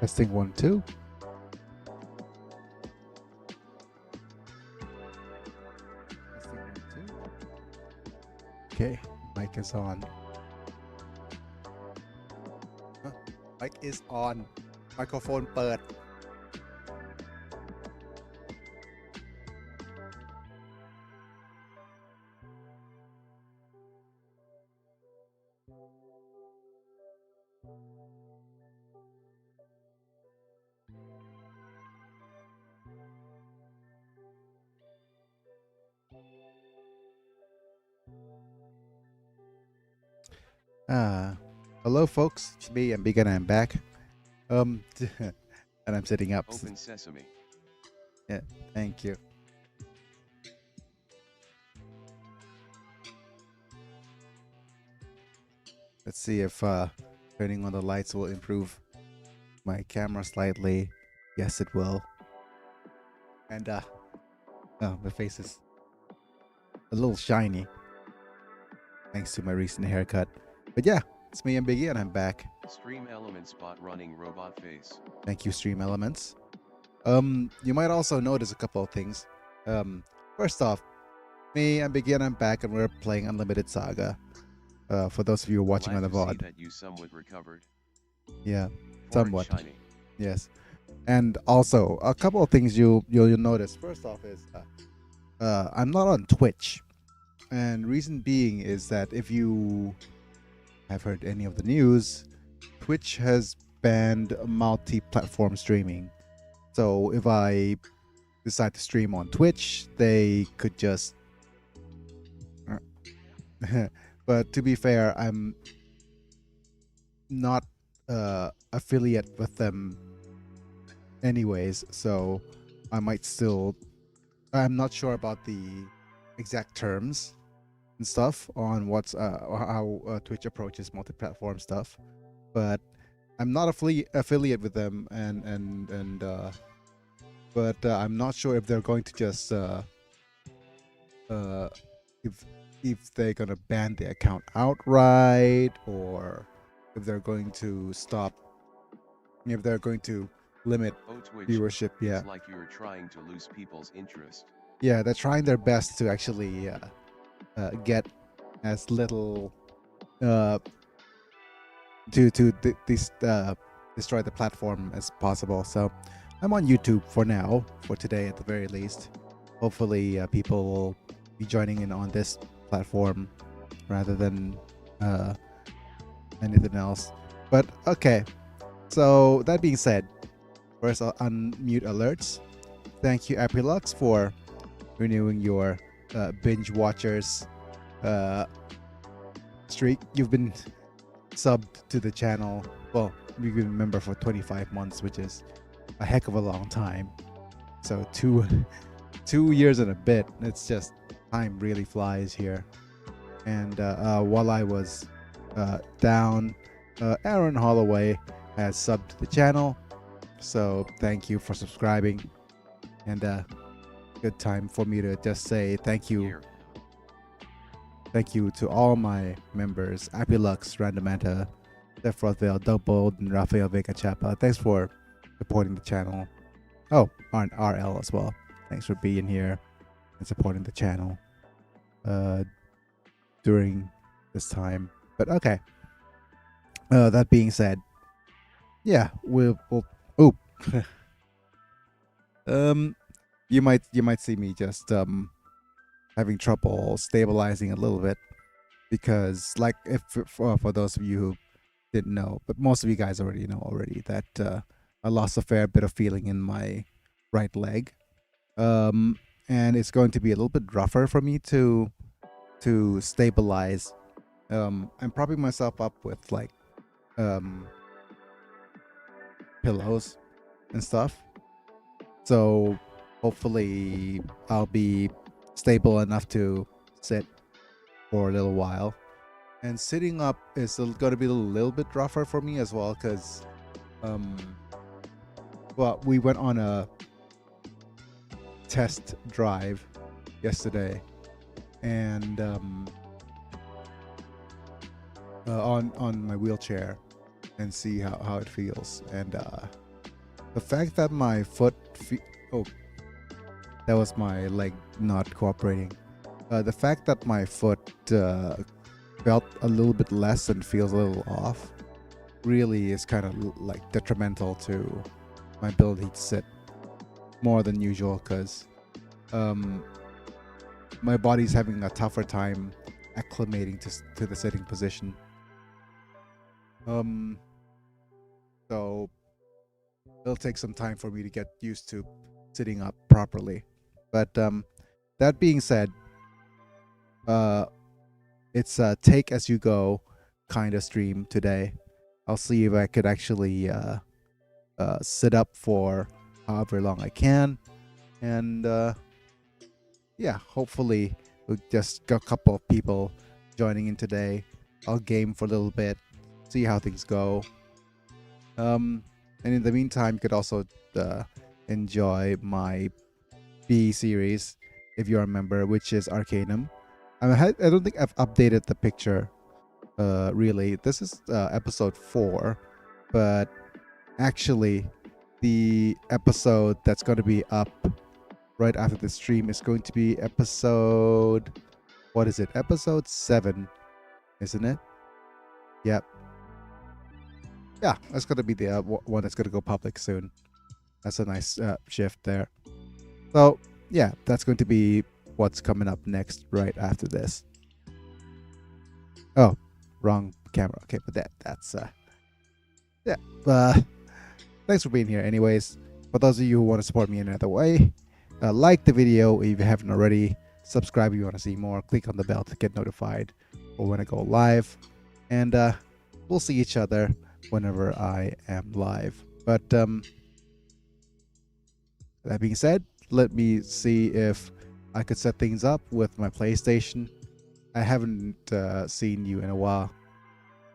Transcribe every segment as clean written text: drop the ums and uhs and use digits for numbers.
Testing 1, 2. Testing 1, 2. Okay, mic is on. Huh? Mic is on. Microphone เปิด Hello folks, it's me, I'm Big and I'm back. And I'm sitting up. Open sesame. Yeah, thank you. Let's see if turning on the lights will improve my camera slightly. Yes, it will. And oh, my face is a little shiny thanks to my recent haircut. But yeah, it's me and Biggie and I'm back. Stream element spot running robot face. Thank you, Stream Elements. You might also notice a couple of things. First off, me and Biggie and I'm back and we're playing Unlimited Saga. For those of you watching on the Glad to see VOD. that you somewhat recovered. Yeah, Forehead somewhat. shiny. Yes. And also a couple of things you'll notice. First off is I'm not on Twitch. And reason being is that if you have heard any of the news, Twitch has banned multi-platform streaming. So if I decide to stream on Twitch, they could just but to be fair, I'm not affiliate with them anyways, so I might still I'm not sure about the exact terms and stuff on what's how Twitch approaches multi-platform stuff, but I'm not affiliate with them, and but I'm not sure if they're going to just if they're gonna ban the account outright, or if they're going to stop, if they're going to limit Twitch, viewership. Yeah, it's like you're trying to lose people's interest. yeah, they're trying their best to actually get as little to destroy the platform as possible. So I'm on YouTube for now, for today at the very least. Hopefully people will be joining in on this platform rather than anything else. But okay, so that being said, first I'll unmute alerts. Thank you, Ep.5, for renewing your binge watchers streak. You've been subbed to the channel. Well, you've been a member for 25 months, which is a heck of a long time. So 2 years and a bit. It's just time really flies here. And while I was down, Aaron Holloway has subbed to the channel. So thank you for subscribing. And good time for me to just say thank you. Here. Thank you to all my members, Apilux, Randamanta, Steph Rothville, Double, and Rafael Vega Chapa. Thanks for supporting the channel. Oh, RL as well. Thanks for being here and supporting the channel during this time. But okay. That being said, yeah, we'll oh. You might see me just having trouble stabilizing a little bit, because like if for those of you who didn't know, but most of you guys already know that I lost a fair bit of feeling in my right leg, and it's going to be a little bit rougher for me to stabilize. I'm propping myself up with like pillows and stuff, so hopefully I'll be stable enough to sit for a little while. And sitting up is going to be a little bit rougher for me as well, because well, we went on a test drive yesterday, and on my wheelchair, and see how it feels. And The fact that my foot oh, that was my leg not cooperating. The fact that my foot felt a little bit less and feels a little off really is kind of like detrimental to my ability to sit more than usual, because my body's having a tougher time acclimating to the sitting position. So it'll take some time for me to get used to sitting up properly. But that being said, it's a take as you go kind of stream today. I'll see if I could actually sit up for however long I can, and yeah, hopefully we'll just got a couple of people joining in today. I'll game for a little bit, see how things go. And in the meantime, you could also enjoy my B series, if you remember, which is Arcanum. I don't think I've updated the picture. Really, this is episode 4, but actually, the episode that's going to be up right after the stream is going to be episode. What is it? Episode 7, isn't it? Yep. Yeah, that's going to be the one that's going to go public soon. That's a nice shift there. So, yeah, that's going to be what's coming up next right after this. Oh, wrong camera. Okay, but that's yeah. Thanks for being here anyways. For those of you who want to support me in another way, like the video if you haven't already, subscribe if you want to see more, click on the bell to get notified for when I go live, and we'll see each other whenever I am live. But that being said, let me see if I could set things up with my PlayStation. I haven't seen you in a while,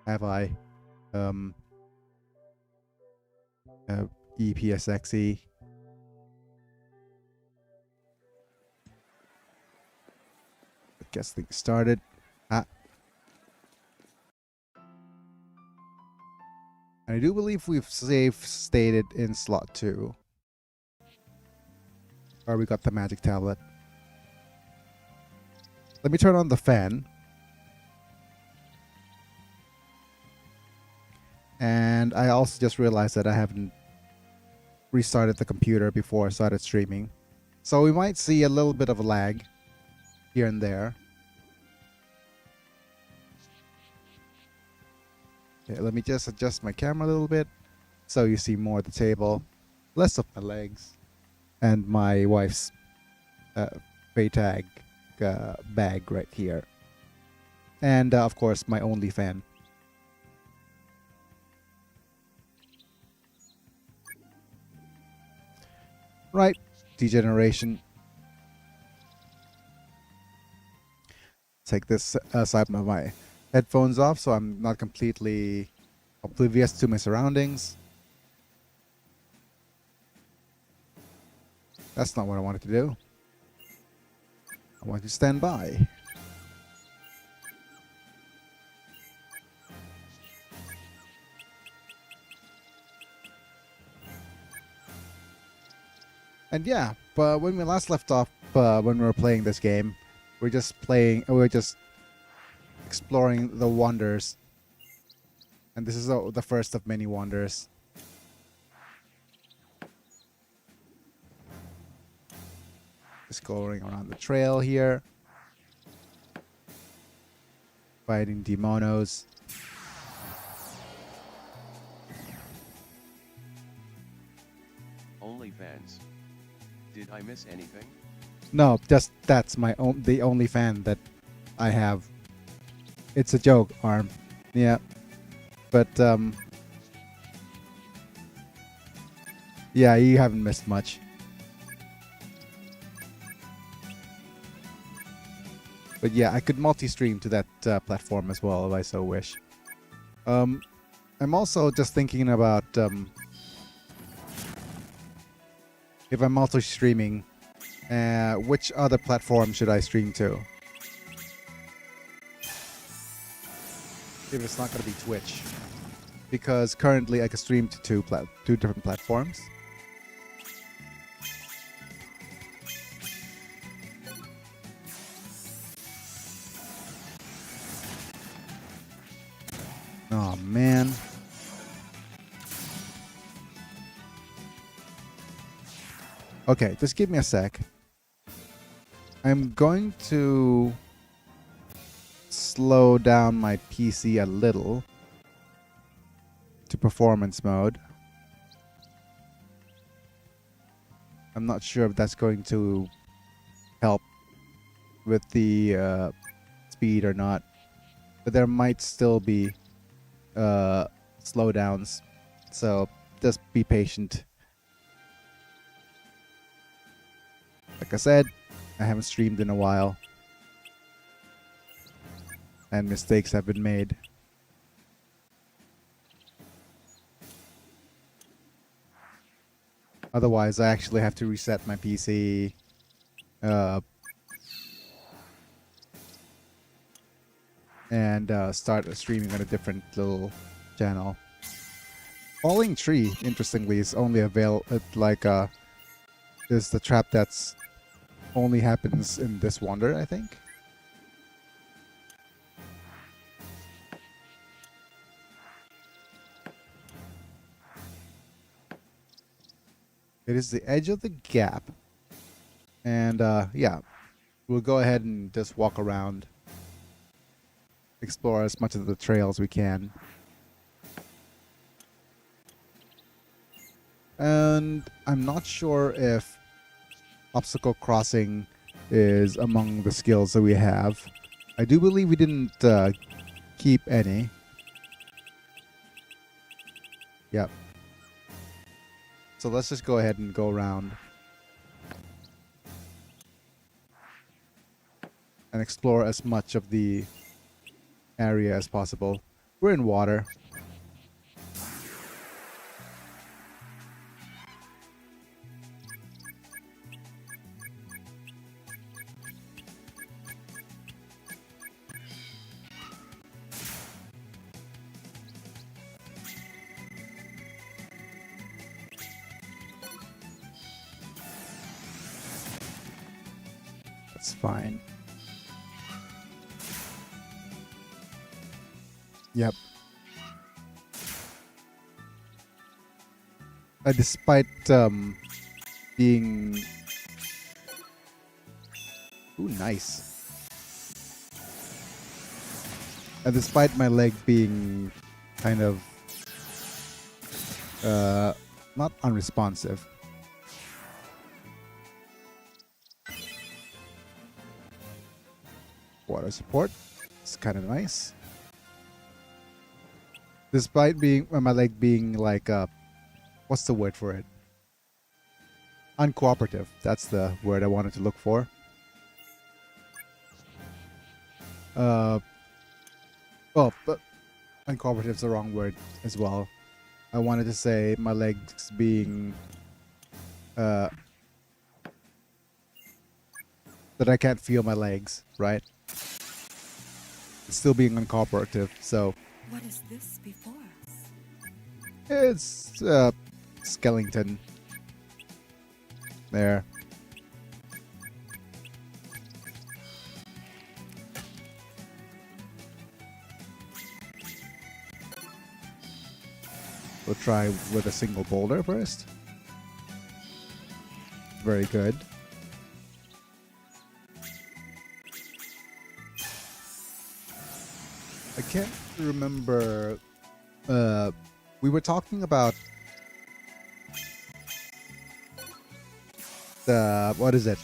have I? EPSXE. Guess things started. And I do believe we've stated in slot 2. Or we got the magic tablet. Let me turn on the fan. And I also just realized that I haven't restarted the computer before I started streaming. So we might see a little bit of a lag here and there. Okay, let me just adjust my camera a little bit so you see more of the table, less of my legs, and my wife's Freytag bag right here. And of course, my only fan. Right, degeneration. Take this side of my headphones off so I'm not completely oblivious to my surroundings. That's not what I wanted to do. I want to stand by. And yeah, but when we last left off, when we were playing this game, we're just exploring the wonders. And this is the first of many wonders. Just going around the trail here. Fighting demonos. OnlyFans. Did I miss anything? No, just that's the only fan that I have. It's a joke, Arm. Yeah. But yeah, you haven't missed much. But yeah, I could multi-stream to that platform as well if I so wish. I'm also just thinking about if I'm multi-streaming, which other platform should I stream to? If it's not going to be Twitch, because currently I can stream to two different platforms. Oh man. Okay, just give me a sec. I'm going to slow down my PC a little to performance mode. I'm not sure if that's going to help with the speed or not, but there might still be slowdowns, so just be patient. Like I said, I haven't streamed in a while, and mistakes have been made. Otherwise, I actually have to reset my PC. And start streaming on a different little channel. Falling Tree, interestingly, is only is the trap that's only happens in this wonder, I think. It is the edge of the gap. And yeah, we'll go ahead and just walk around, explore as much of the trails we can. And I'm not sure if obstacle crossing is among the skills that we have. I do believe we didn't keep any. Yep. So let's just go ahead and go around and explore as much of the area as possible. We're in water. That's fine. Yep. Despite being... Ooh, nice. Despite my leg being kind of not unresponsive. Water support. It's kind of nice. Despite being my leg being like what's the word for it? Uncooperative. That's the word I wanted to look for. Oh, but uncooperative is the wrong word as well. I wanted to say my legs being that I can't feel my legs, right? It's still being uncooperative, so What is this before us? it's skeleton. There. We'll try with a single boulder first. Very good. I can't remember. We were talking about the... What is it?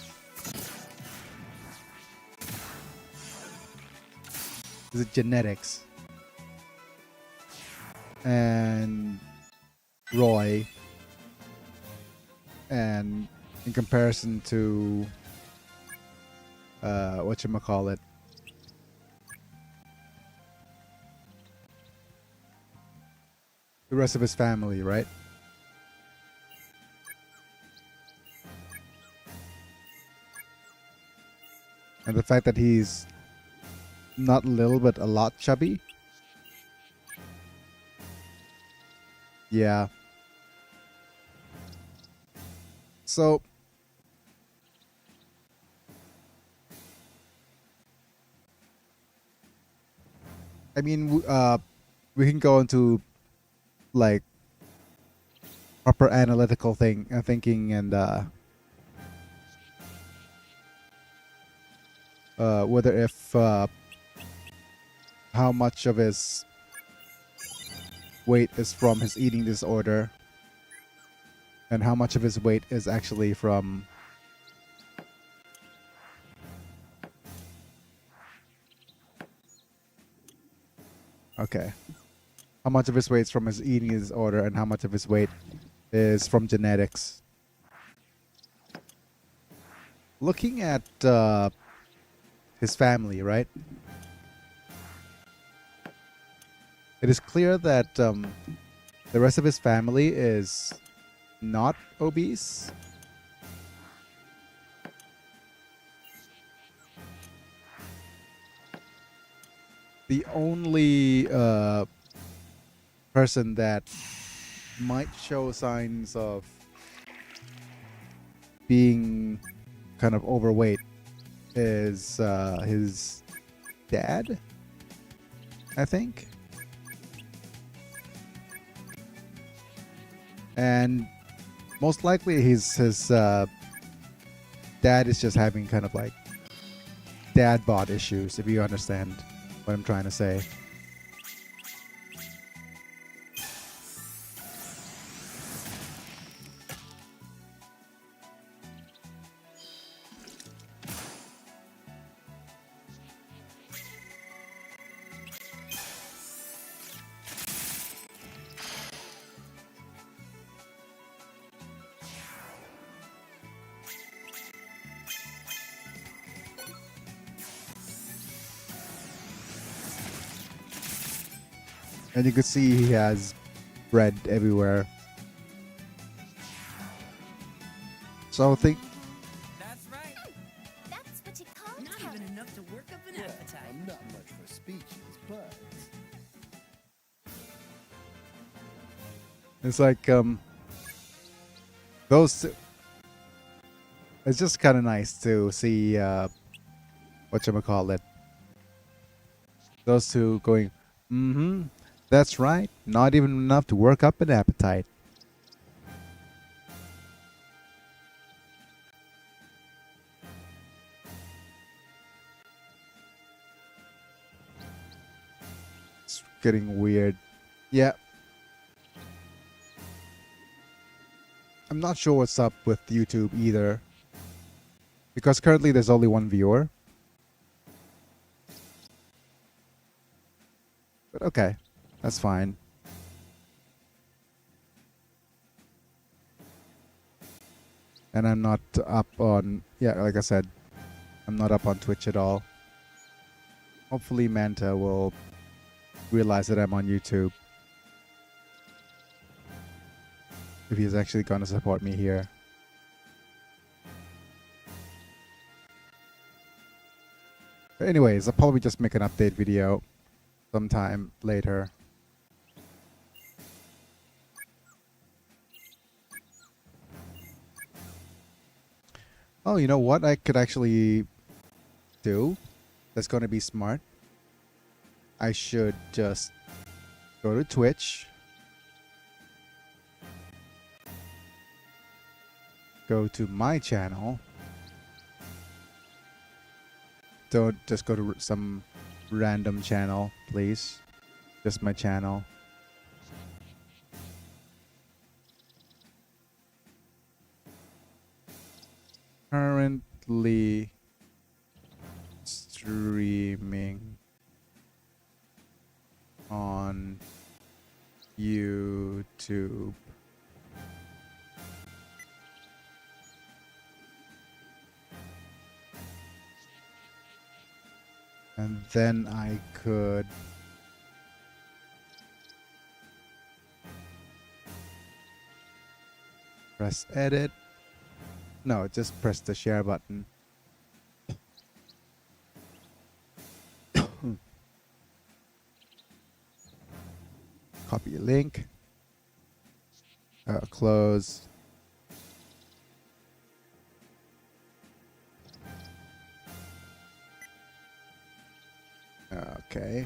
Is it genetics? And Roy, and in comparison to whatchamacallit, the rest of his family, right? And the fact that he's not little but a lot chubby. Yeah. So I mean, we can go into like proper analytical thinking and whether if how much of his weight is from his eating disorder and how much of his weight is actually from okay, how much of his weight is from his eating disorder and how much of his weight is from genetics. Looking at his family, right? It is clear that the rest of his family is not obese. The only person that might show signs of being kind of overweight is his dad, I think. And most likely his dad is just having kind of like dad bod issues, if you understand what I'm trying to say. And you can see he has bread everywhere. So I think That's right. That's what you call Not talent. even enough to work up an appetite. I'm not much for speeches, but it's like those. It's just kind of nice to see whatchamacallit. Those two going, mm-hmm, that's right. Not even enough to work up an appetite. It's getting weird. Yeah. I'm not sure what's up with YouTube either. Because currently there's only one viewer. But okay, that's fine. And I'm not up on, yeah, like I said, I'm not up on Twitch at all. Hopefully Manta will realize that I'm on YouTube. If he's actually going to support me here. But anyways, I'll probably just make an update video sometime later. Oh, you know what I could actually do that's going to be smart? I should just go to Twitch, go to my channel. Don't just go to some random channel, please. Just my channel. Currently streaming on YouTube. And then I could press edit. No, just press the share button. Copy a link. Close. Okay.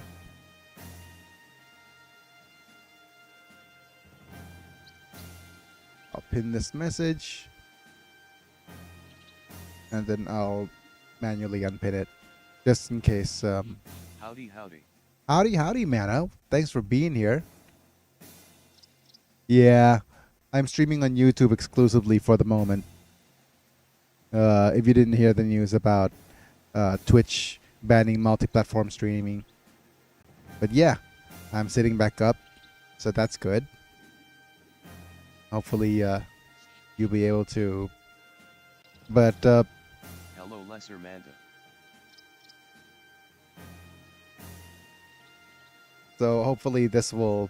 pin this message, and then I'll manually unpin it, just in case. Howdy, howdy. Howdy, Mano. Thanks for being here. Yeah, I'm streaming on YouTube exclusively for the moment. If you didn't hear the news about Twitch banning multi-platform streaming. But yeah, I'm sitting back up, so that's good. Hopefully, you'll be able to. But Hello, Lesser Manta. so hopefully this will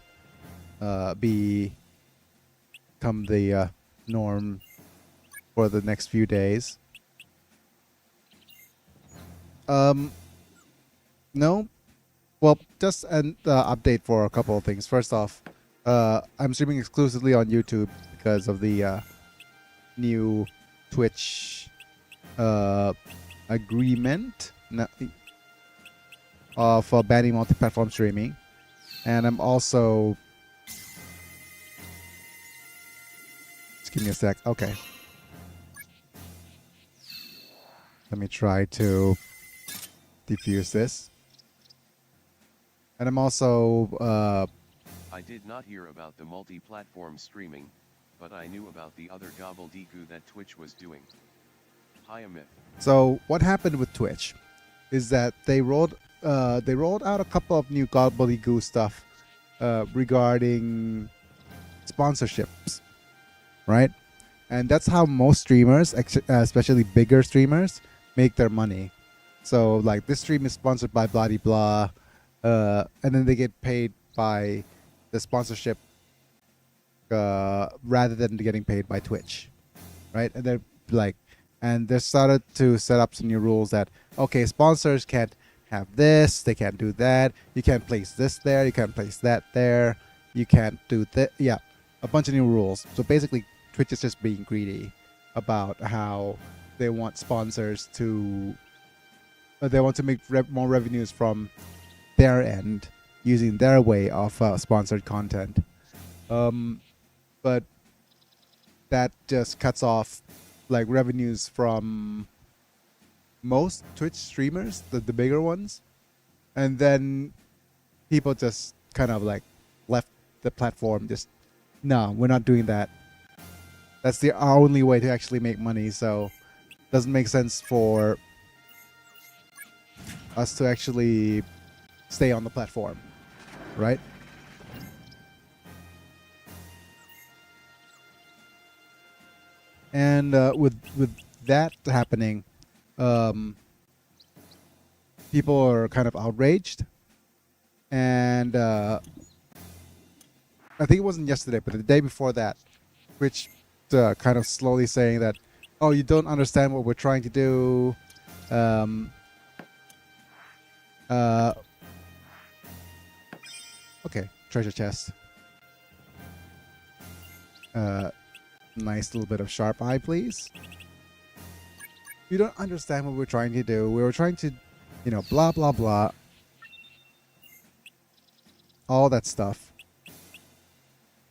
become the norm for the next few days. No. Well, just an update for a couple of things. First off, I'm streaming exclusively on YouTube because of the new Twitch agreement of banning multi-platform streaming, and I'm also. Just give me a sec. Okay. Let me try to defuse this. And I'm also I did not hear about the multi-platform streaming, but I knew about the other gobbledygook that Twitch was doing. Hi, a myth. so what happened with Twitch is that they rolled out a couple of new gobbledygook stuff regarding sponsorships, right? And that's how most streamers, especially bigger streamers, make their money. So like this stream is sponsored by blah blah, and then they get paid by the sponsorship rather than getting paid by Twitch, right? And they're like, and they started to set up some new rules that okay, sponsors can't have this, they can't do that, you can't place this there, you can't place that there, you can't do that. Yeah, a bunch of new rules. So basically, Twitch is just being greedy about how they want sponsors to. They want to make more revenues from their end using their way of sponsored content. But that just cuts off like revenues from most Twitch streamers, the bigger ones. And then people just kind of like left the platform. Just, no, we're not doing that. That's our only way to actually make money. So it doesn't make sense for us to actually stay on the platform, right? And with that happening, people are kind of outraged, and I think it wasn't yesterday, but the day before that, which kind of slowly saying that, oh, you don't understand what we're trying to do. Okay, treasure chest. Nice little bit of sharp eye, please. You don't understand what we're trying to do. We were trying to, blah, blah, blah. All that stuff.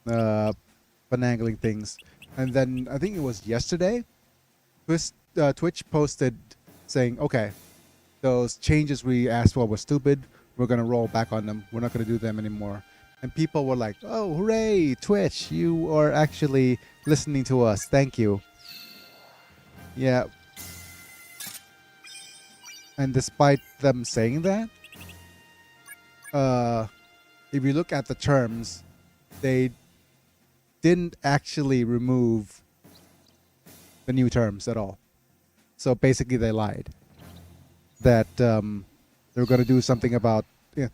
Finagling things. And then, I think it was yesterday, Twitch posted saying, okay, those changes we asked for were stupid. We're going to roll back on them. We're not going to do them anymore. And people were like, oh, hooray, Twitch, you are actually listening to us. Thank you. Yeah. And despite them saying that, if you look at the terms, they didn't actually remove the new terms at all. So basically they lied. That they were going to do something about, they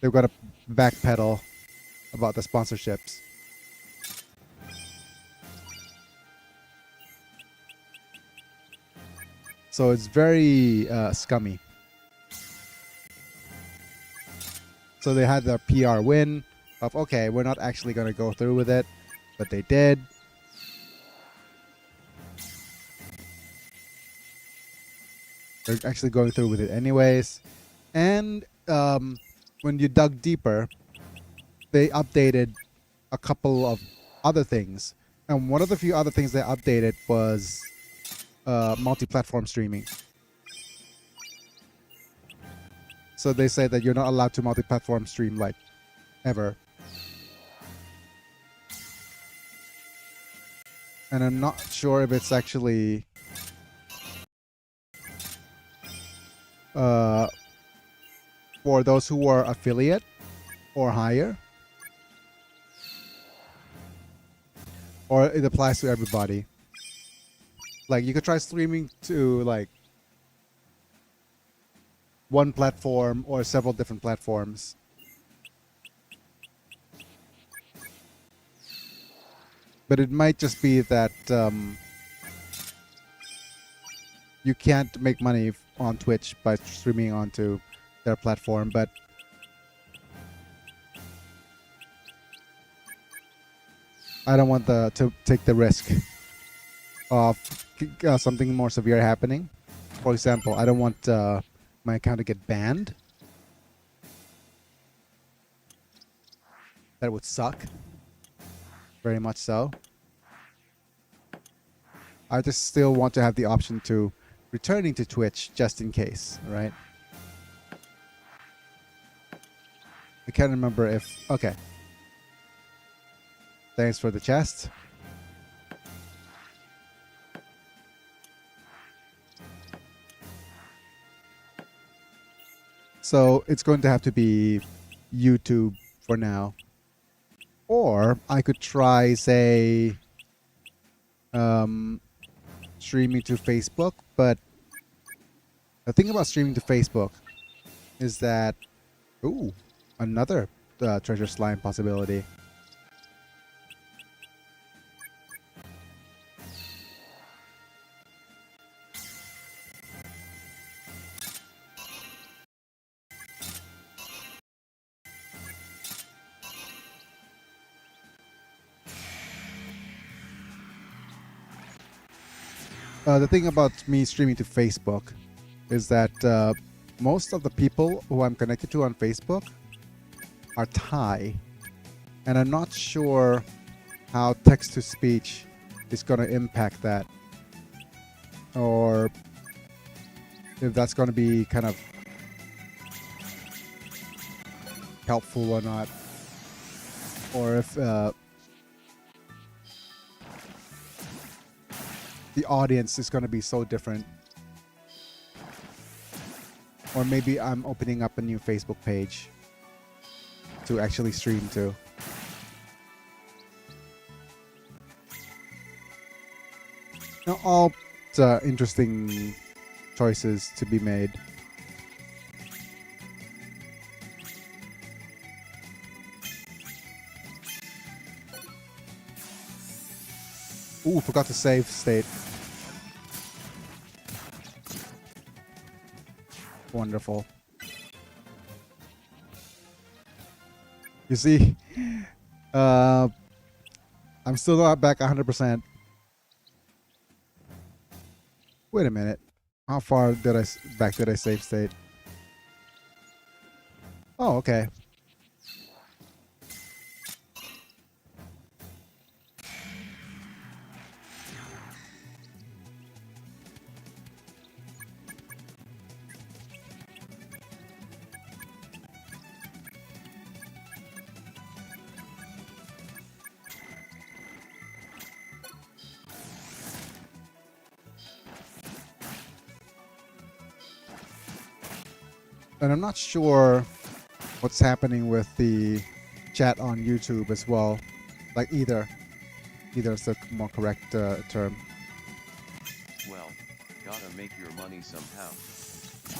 were going to backpedal about the sponsorships. So it's very scummy. So they had their PR win of, okay, we're not actually going to go through with it, but they did. They're actually going through with it anyways. And when you dug deeper, they updated a couple of other things And one of the few other things they updated was multi-platform streaming. So they say that you're not allowed to multi-platform stream like ever. And I'm not sure if it's actually for those who are affiliate or higher, or it applies to everybody. Like you could try streaming to like one platform or several different platforms. But it might just be that you can't make money on Twitch by streaming onto their platform, but I don't want to take the risk of something more severe happening. For example, I don't want my account to get banned. That would suck. Very much so. I just still want to have the option to returning to Twitch just in case, right? I can't remember if... Okay. Thanks for the chest. So it's going to have to be YouTube for now. Or I could try, say, streaming to Facebook. But the thing about streaming to Facebook is that... Ooh, another treasure slime possibility. The thing about me streaming to Facebook is that most of the people who I'm connected to on Facebook are Thai. And I'm not sure how text-to-speech is going to impact that. Or if that's going to be kind of helpful or not. Or if... the audience is going to be so different. Or maybe I'm opening up a new Facebook page to actually stream to. Now, all interesting choices to be made. Ooh, forgot to save state. Wonderful. You see, I'm still not back 100%. Wait a minute. How far did I save state? Oh, okay. And I'm not sure what's happening with the chat on YouTube as well. Like either is the more correct term. Well, gotta make your money somehow.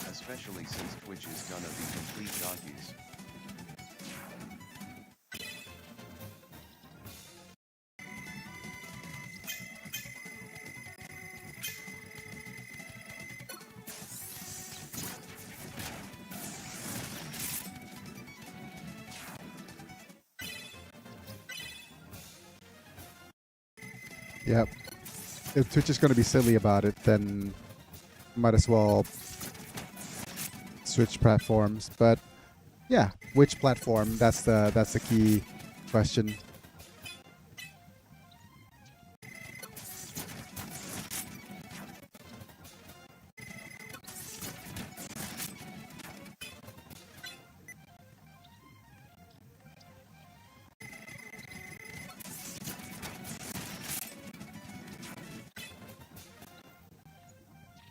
Especially since Twitch is gonna be complete doggies. Yep. If Twitch is going to be silly about it, then might as well switch platforms. But yeah, which platform? That's the key question.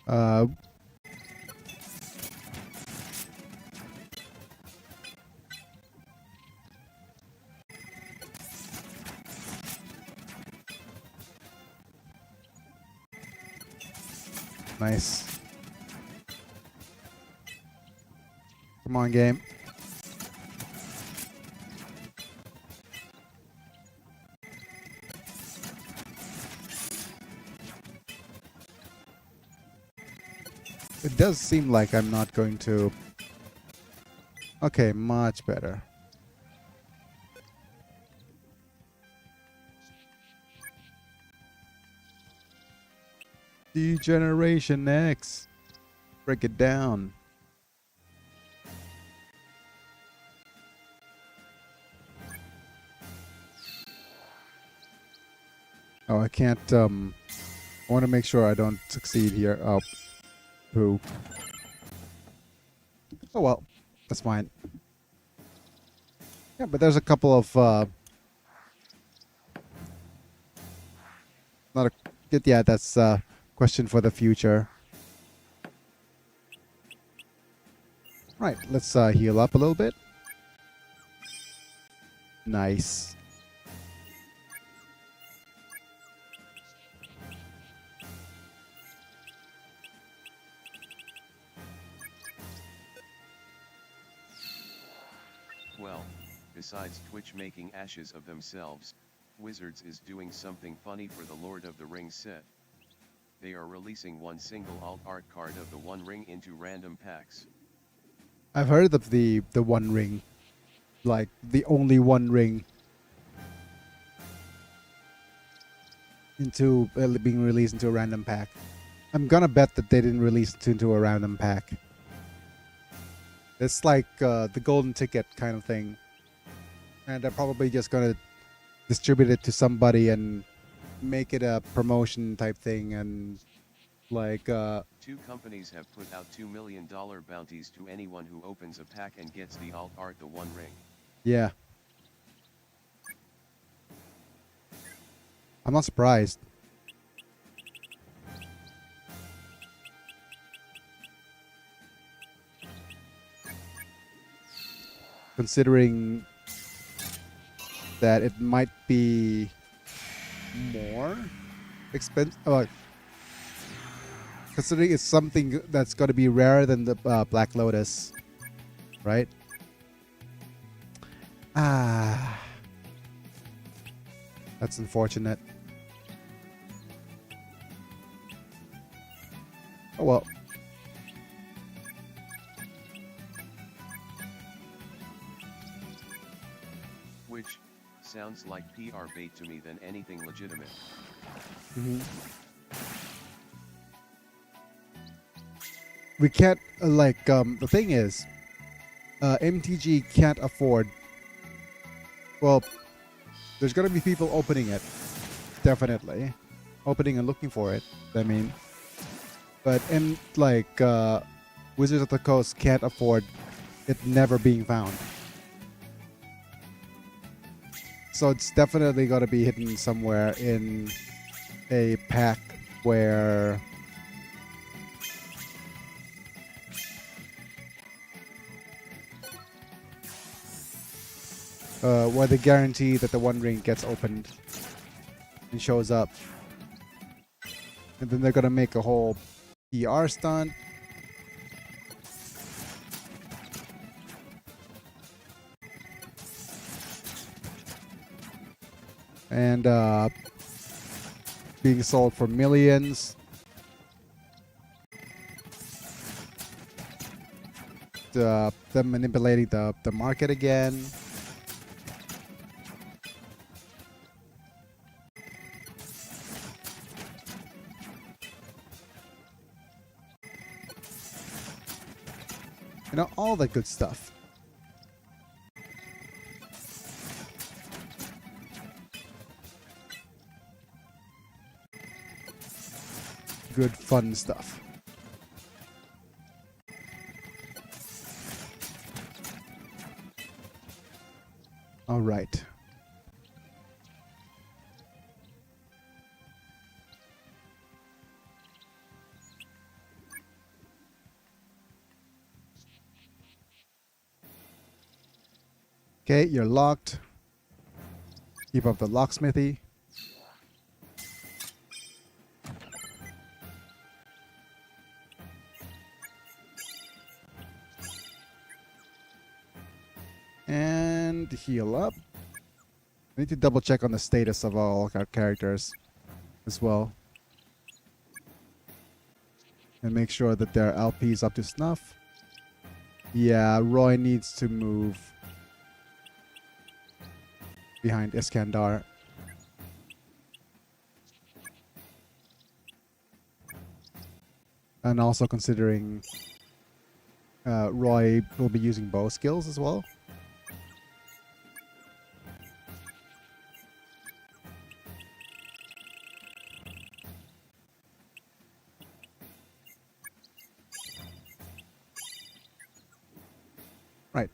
Uh, nice. Come on, game. It does seem like I'm not going to... Okay, much better. Degeneration X. Break it down. Oh, I can't, I want to make sure I don't succeed here. Oh, poo. Oh well, that's fine. Yeah, but there's a couple of, not a, yeah, that's a question for the future. Right, let's heal up a little bit. Nice. Well, besides Twitch making ashes of themselves, Wizards is doing something funny for the Lord of the Rings set. They are releasing one single alt art card of the One Ring into random packs. I've heard of the One Ring, like the only One Ring into being released into a random pack. I'm gonna bet that they didn't release it into a random pack. It's like the golden ticket kind of thing, and they're probably just gonna distribute it to somebody and make it a promotion type thing, and like Two companies have put out $2 million bounties to anyone who opens a pack and gets the alt art the One Ring. yeah. I'm not surprised. Considering that it might be more expensive. Considering it's something that's going to be rarer than the Black Lotus, right? Ah, that's unfortunate. Oh well. Which sounds like PR bait to me than anything legitimate. Mm-hmm. We can't the thing is, MTG can't afford. Well, there's gonna be people opening it, definitely, opening and looking for it. I mean, but Wizards of the Coast can't afford it never being found. So it's definitely got to be hidden somewhere in a pack where they guarantee that the One Ring gets opened and shows up. And then they're going to make a whole PR stunt. And being sold for millions. Them manipulating the market again. You know, all that good stuff. Good fun stuff. All right. Okay, you're locked. Keep up the locksmithy. And heal up. I need to double check on the status of all our characters as well. And make sure that their LP is up to snuff. Yeah, Roy needs to move behind Iskandar. And also considering Roy will be using bow skills as well. Right.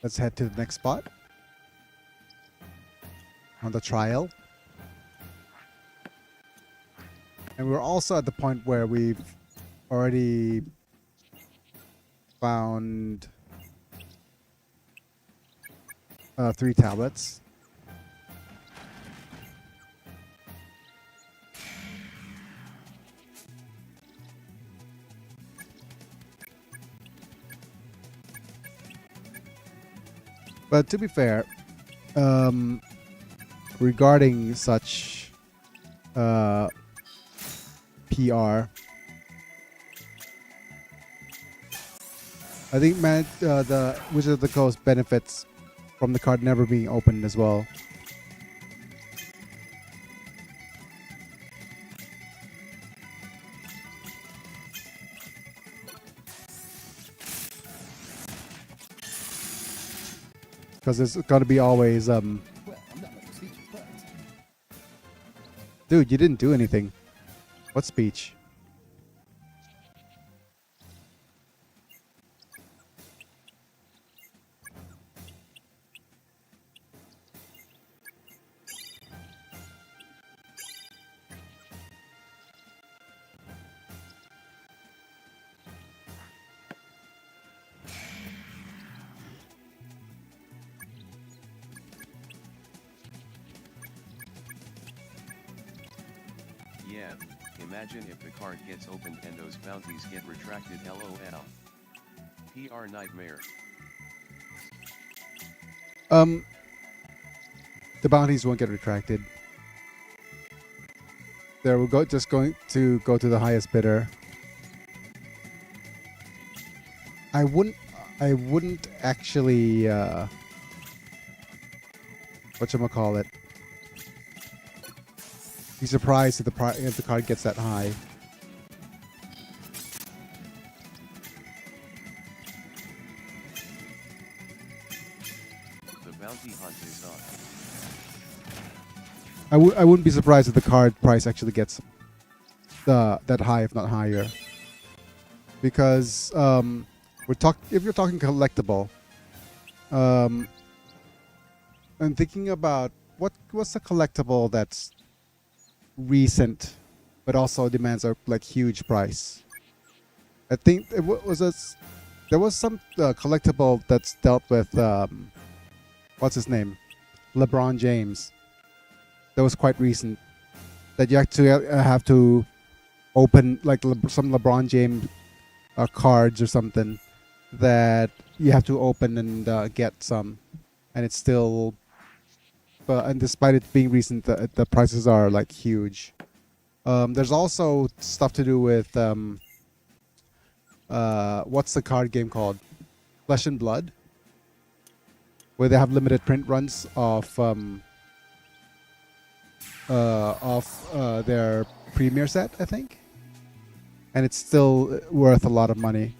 Let's head to the next spot on the trial. And we're also at the point where we've already found 3 tablets. But to be fair, regarding such PR, I think the Wizard of the Coast benefits from the card never being opened as well. Because it's got to be always, Well, I'm not much for speeches, but dude, you didn't do anything. What speech? Yeah, imagine if the card gets opened and those bounties get retracted, lol. PR nightmare. The bounties won't get retracted. There we'll go. Just going to go to the highest bidder. I wouldn't actually. Whatchamacallit? Be surprised if the card gets that high. The bounty hunt is on. I wouldn't be surprised if the card price actually gets that high, if not higher. Because if you're talking collectible, I'm thinking about what's a collectible that's recent, but also demands a like huge price. I think there was some collectible that's dealt with what's his name, LeBron James. That was quite recent. That you actually have to open like some LeBron James cards or something that you have to open and get some, and it's still. And despite it being recent, the prices are like huge. There's also stuff to do with what's the card game called? Flesh and Blood, where they have limited print runs of their premier set, I think, and it's still worth a lot of money.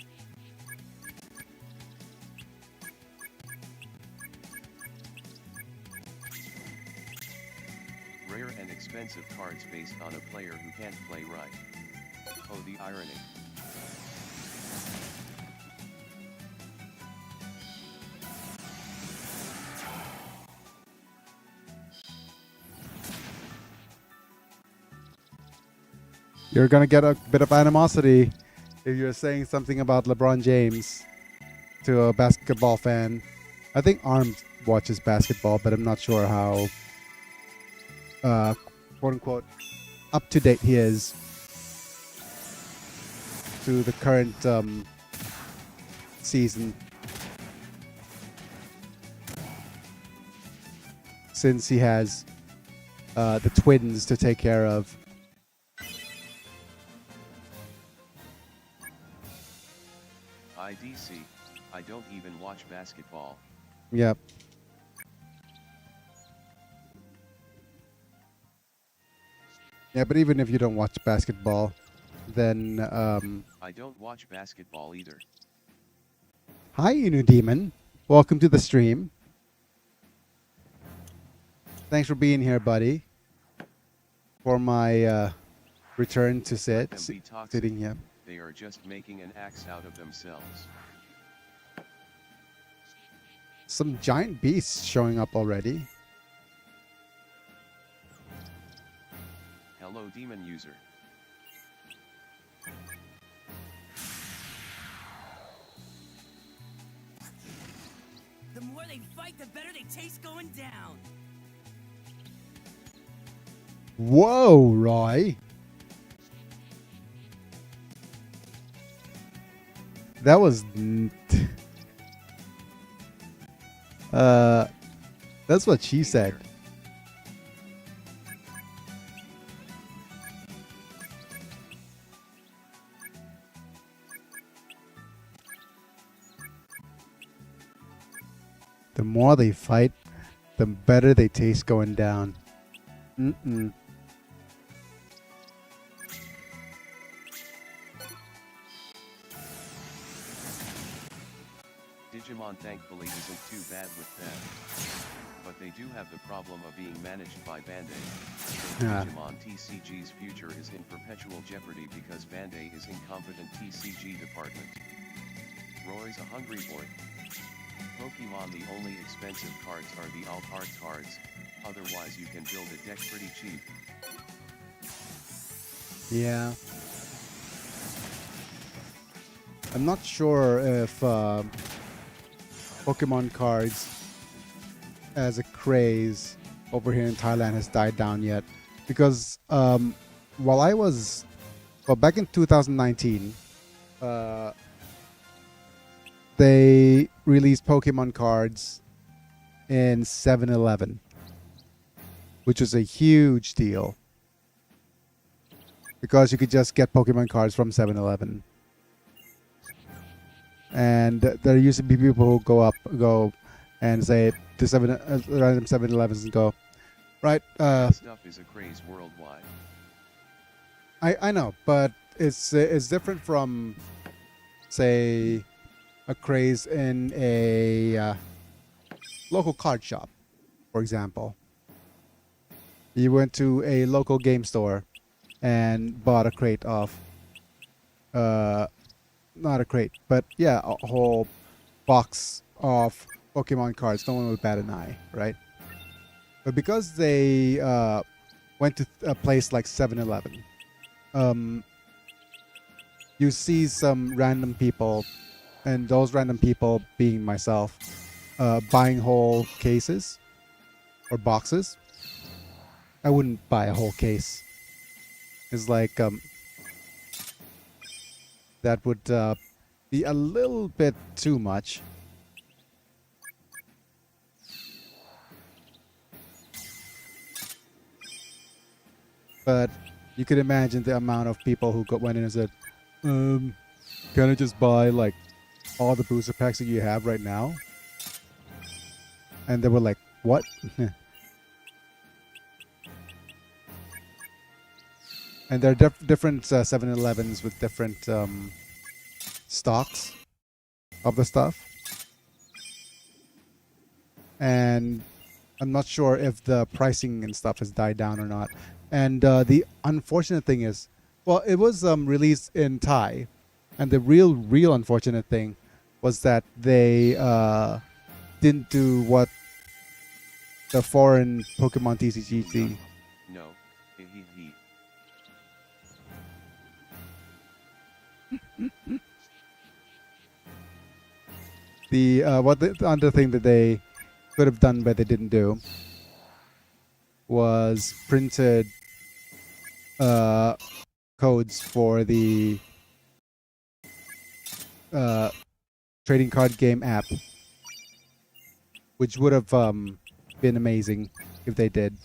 Rare and expensive cards based on a player who can't play right. Oh, the irony. You're gonna get a bit of animosity if you're saying something about LeBron James to a basketball fan. I think Arm watches basketball, but I'm not sure how quote unquote up to date he is to the current season, since he has the twins to take care of. IDC, I don't even watch basketball. Yep. Yeah, but even if you don't watch basketball, then I don't watch basketball either. hi, Inu Demon. Welcome to the stream. Thanks for being here, buddy. For my return to Let them be toxic. sitting here. They are just making an axe out of themselves. Some giant beasts showing up already. Hello demon user. The more they fight, the better they taste going down. Whoa, Roy. That was that's what she said. The more they fight, the better they taste going down. Mm-mm. Digimon thankfully isn't too bad with them. But they do have the problem of being managed by Bandai. So Yeah. Digimon TCG's future is in perpetual jeopardy because Bandai is incompetent TCG department. Roy's a hungry boy. Pokemon, the only expensive cards are the alt art cards, otherwise you can build a deck pretty cheap. Yeah. I'm not sure if Pokemon cards as a craze over here in Thailand has died down yet, because while I was back in 2019, they released Pokemon cards in 7-Eleven, which was a huge deal because you could just get Pokemon cards from 7-Eleven. And there used to be people who go and say to random 7-Elevens and go, right, That stuff is a craze worldwide. I know, but it's different from, say, a craze in a local card shop, for example. You went to a local game store and bought a crate of, not a crate, but yeah, a whole box of Pokemon cards. No one would bat an eye, right? But because they went to a place like 7-Eleven, you see some random people, and those random people being myself, buying whole cases or boxes. I wouldn't buy a whole case. It's like that would be a little bit too much. But you could imagine the amount of people who went in and said, can I just buy like all the booster packs that you have right now? And they were like, what? And there are different 7-Elevens with different stocks of the stuff. And I'm not sure if the pricing and stuff has died down or not. And the unfortunate thing is, well, it was released in Thai. And the real unfortunate thing was that they didn't do what the foreign Pokemon TCG No, he. The other thing that they could have done but they didn't do was printed codes for the trading card game app, which would have been amazing if they did.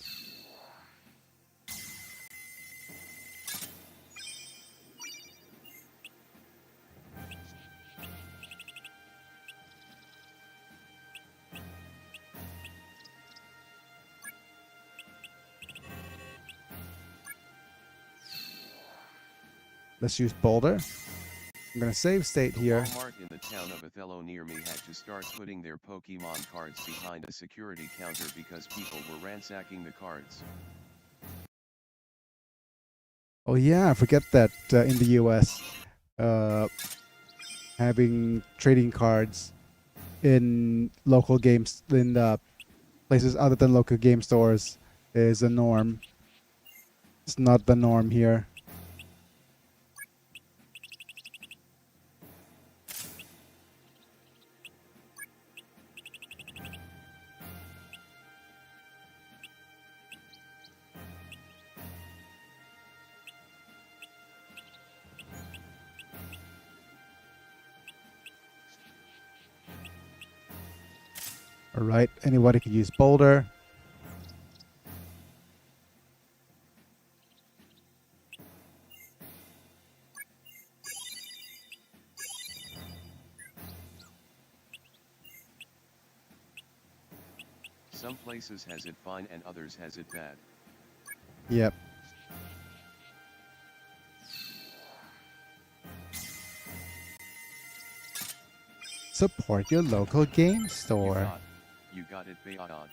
Let's use Boulder. I'm gonna save state The here. Walmart in the town of Othello near me had to start putting their Pokemon cards behind a security counter because people were ransacking the cards. Oh yeah, I forget that in the US, having trading cards in local games in places other than local game stores is a norm. It's not the norm here. All right, anybody can use Boulder. Some places has it fine and others has it bad. Yep. Support your local game store. You got it, Bayad.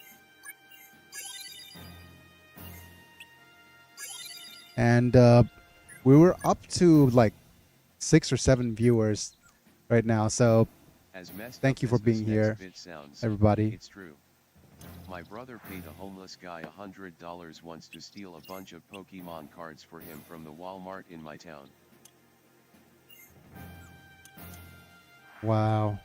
And we were up to like 6 or 7 viewers right now, so As messed thank up you for as this being next here, bit sounds, everybody. It's true. My brother paid a homeless guy $100 once to steal a bunch of Pokemon cards for him from the Walmart in my town. Wow.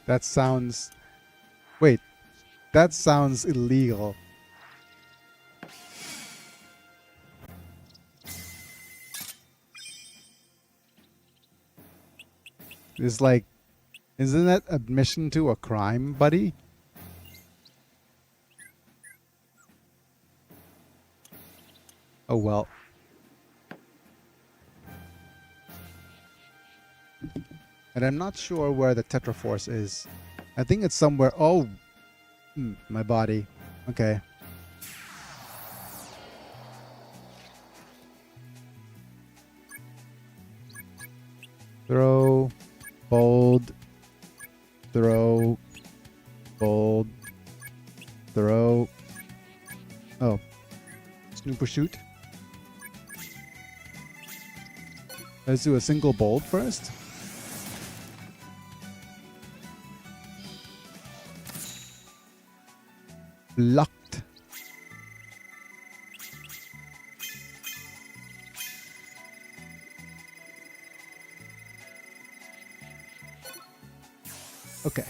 That sounds... Wait, that sounds illegal. It's like, isn't that admission to a crime, buddy? Oh well. And I'm not sure where the Tetraforce is. I think it's somewhere. Oh, my body. Okay. Throw, bold, throw, bold, throw. Oh, Snooper shoot. Let's do a single bold first. Blocked. Okay.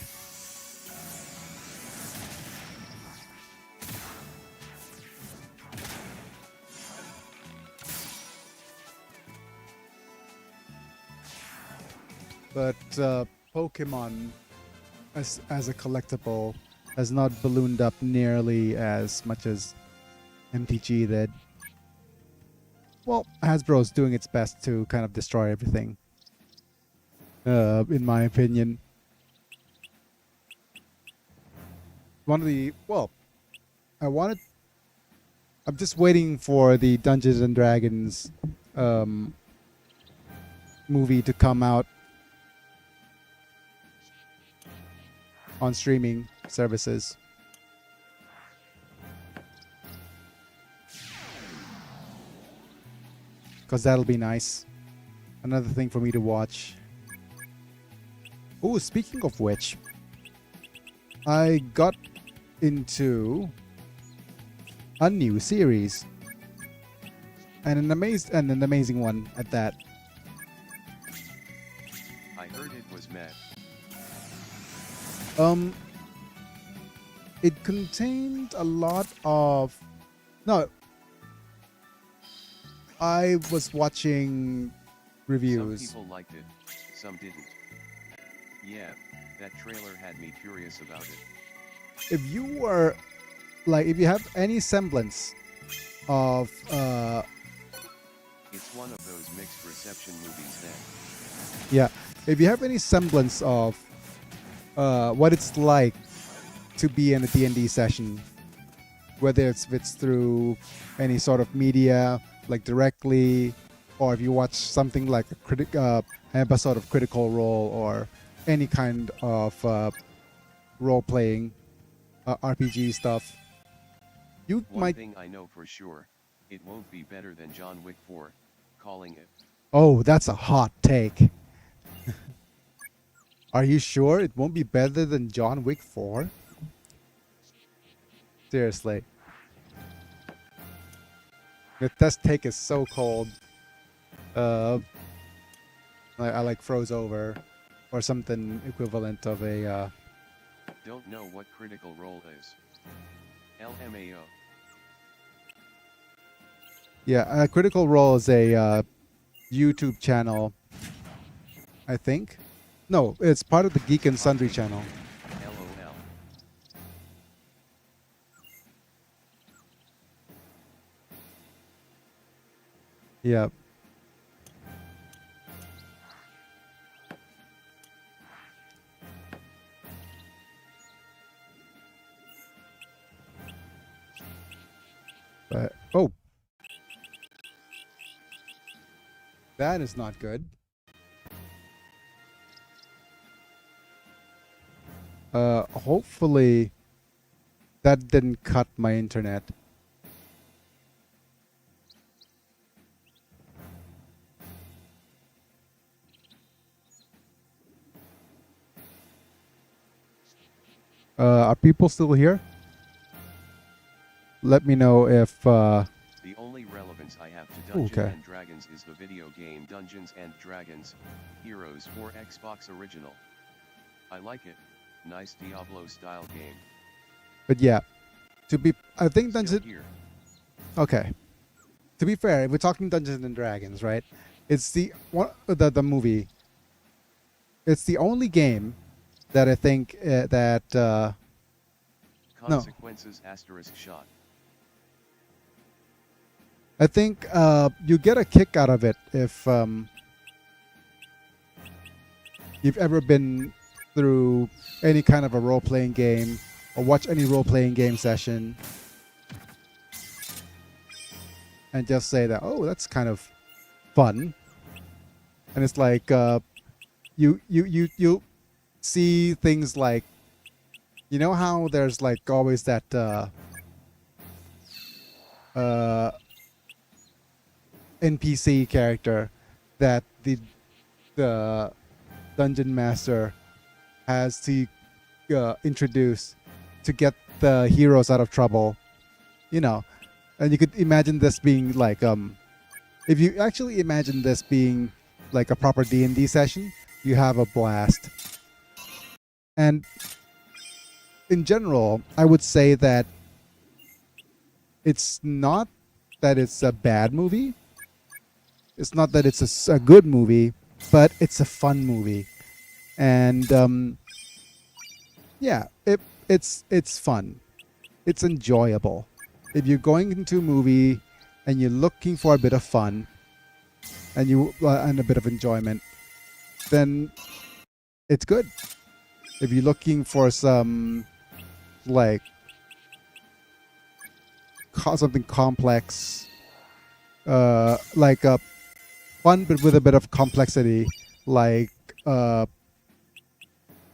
But Pokemon as a collectible has not ballooned up nearly as much as MTG did. Well, Hasbro's doing its best to kind of destroy everything, in my opinion. I'm just waiting for the Dungeons and Dragons movie to come out on streaming services. Because that'll be nice. Another thing for me to watch. Oh, speaking of which, I got into a new series. and an amazing one at that. I heard it was meh. Um, it contained a lot of no. I was watching reviews. Some people liked it, some didn't. Yeah, that trailer had me curious about it. If you were like, if you have any semblance of It's one of those mixed reception movies then. yeah, if you have any semblance of what it's like to be in a D&D session, whether if it's through any sort of media, like directly, or if you watch something like an episode of Critical Role or any kind of role-playing RPG stuff, you One might. thing I know for sure, it won't be better than John Wick 4, calling it. Oh, that's a hot take. Are you sure it won't be better than John Wick 4? Seriously. The test take is so cold. I like froze over or something equivalent of a Don't know what Critical Role is. LMAO. yeah, Critical Role is a YouTube channel, I think. No, it's part of the Geek and Sundry channel. LOL. Yeah. But oh, that is not good. Hopefully that didn't cut my internet. Are people still here? Let me know if The only relevance I have to Dungeons Okay. and Dragons is the video game Dungeons and Dragons Heroes for Xbox Original. I like it. Nice Diablo-style game. but yeah. I think Still Dungeons. here. Okay. To be fair, if we're talking Dungeons and Dragons, right? It's the movie. It's the only game that I think that no. Consequences asterisk shot. I think you get a kick out of it if you've ever been through any kind of a role-playing game or watch any role-playing game session and just say that, oh, that's kind of fun. And it's like you see things like, you know how there's like always that NPC character that the dungeon master has to introduce to get the heroes out of trouble, you know. And you could imagine this being like if you actually imagine this being like a proper D&D session, you have a blast. And in general, I would say that it's not that it's a bad movie. It's not that it's a good movie, but it's a fun movie. And yeah, it's fun. It's enjoyable. If you're going into a movie and you're looking for a bit of fun and a bit of enjoyment, then it's good. If you're looking for some like something complex, like a fun but with a bit of complexity, like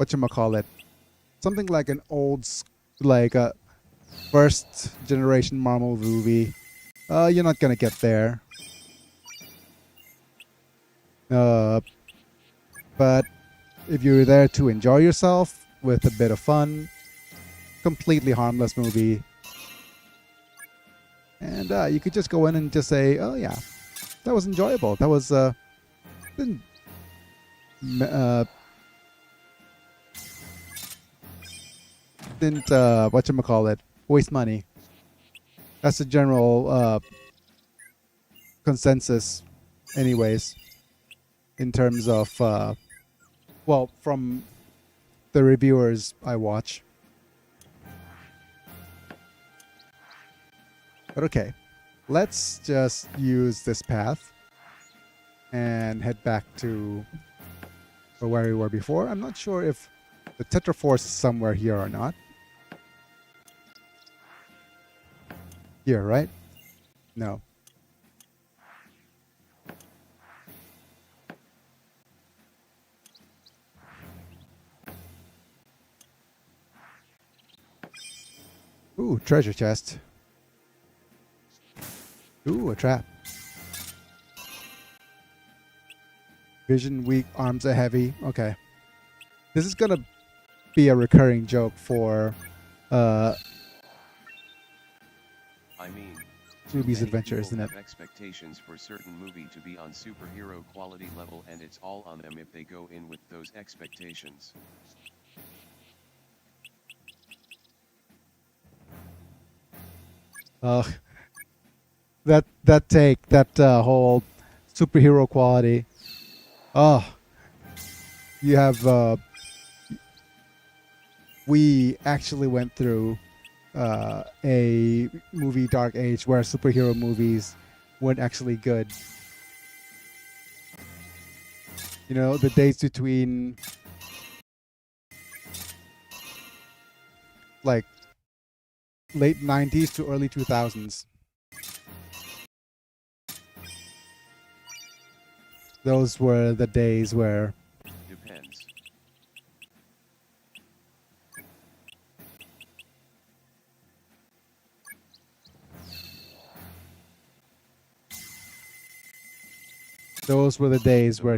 whatchamacallit, something like an like a first generation Marvel movie, you're not gonna get there. But if you're there to enjoy yourself with a bit of fun, completely harmless movie. And You could just go in and just say, "Oh yeah, that was enjoyable. That was didn't didn't whatchamacallit, waste money." That's the general consensus, anyways, in terms of well, from the reviewers I watch. But okay, let's just use this path and head back to where we were before. I'm not sure if the Tetraforce is somewhere here or not. Here, right? No. Ooh, treasure chest. Ooh, a trap. Vision weak, arms are heavy. Okay. This is gonna be a recurring joke for I mean, Ruby's many adventure, people isn't it? have expectations for certain movie to be on superhero quality level, and it's all on them if they go in with those expectations. Ugh. That whole superhero quality. Oh, you have we actually went through a movie dark age where superhero movies weren't actually good. You know, the days between like late 90s to early 2000s. Those were the days where Depends.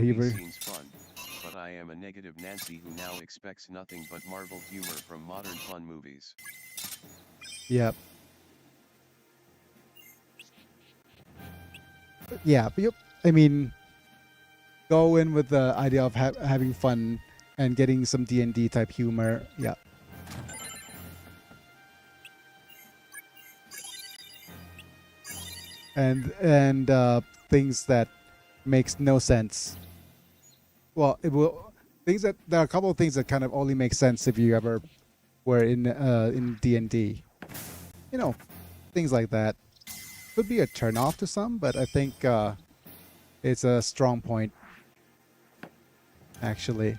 he Movie were. seems fun, but I am a negative Nancy who now expects nothing but Marvel humor from modern fun movies. Yep. Yeah, but I mean, go in with the idea of having fun and getting some D&D type humor. Yeah. And things that makes no sense. Well, it will things that there are a couple of things that kind of only make sense if you ever were in D&D. You know, things like that could be a turn off to some, but I think it's a strong point actually.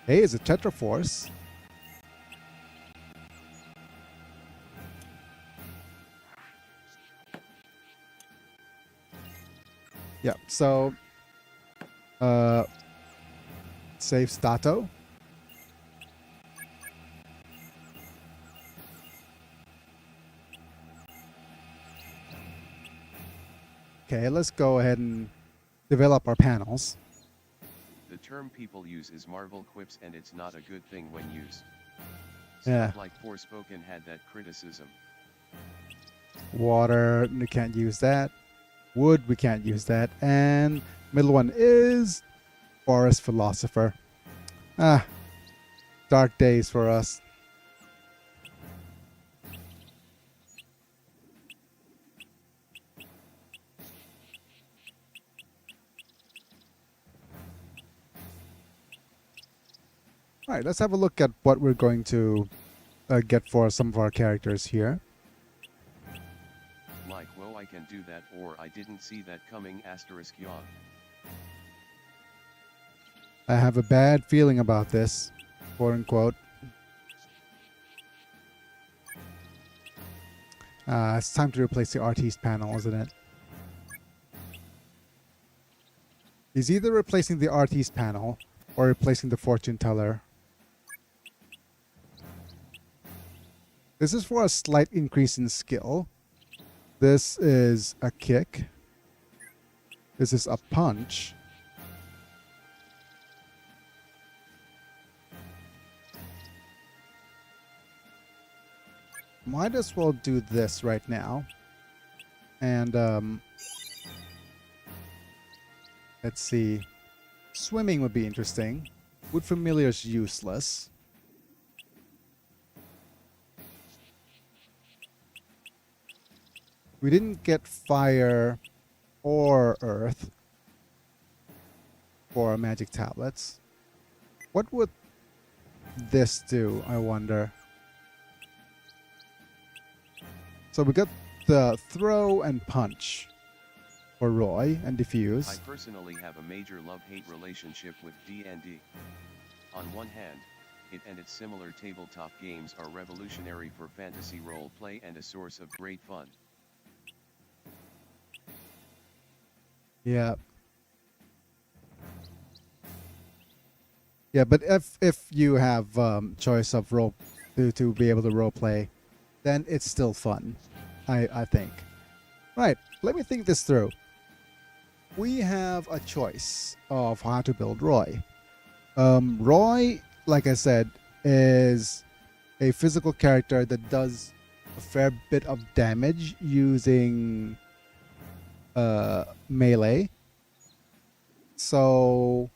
Hey, it's a Tetraforce. Yeah, so save Stato. Okay, let's go ahead and develop our panels. The term people use is Marvel quips, and it's not a good thing when used. Yeah. Stuff like Forspoken had that criticism. Water, we can't use that. Wood, we can't use that. And middle one is Forest Philosopher. Ah, dark days for us. All right, let's have a look at what we're going to get for some of our characters here. Like, whoa, I can do that, or I didn't see that coming, asterisk yawn. I have a bad feeling about this, quote unquote. It's time to replace the artiste panel, isn't it? He's either replacing the artiste panel or replacing the fortune teller. This is for a slight increase in skill. This is a kick. This is a punch. might as well do this right now. And let's see. Swimming would be interesting. Wood familiar is useless. We didn't get fire or earth for our magic tablets. What would this do, I wonder? So we got the throw and punch for Roy and I diffuse. personally have a major love-hate relationship with D&D. On one hand, it and its similar tabletop games are revolutionary for fantasy role-play and a source of great fun. Yeah. Yeah, but if you have choice of role to be able to role play, then it's still fun, I think. Right, let me think this through. We have a choice of how to build Roy. Roy, like I said, is a physical character that does a fair bit of damage using melee. So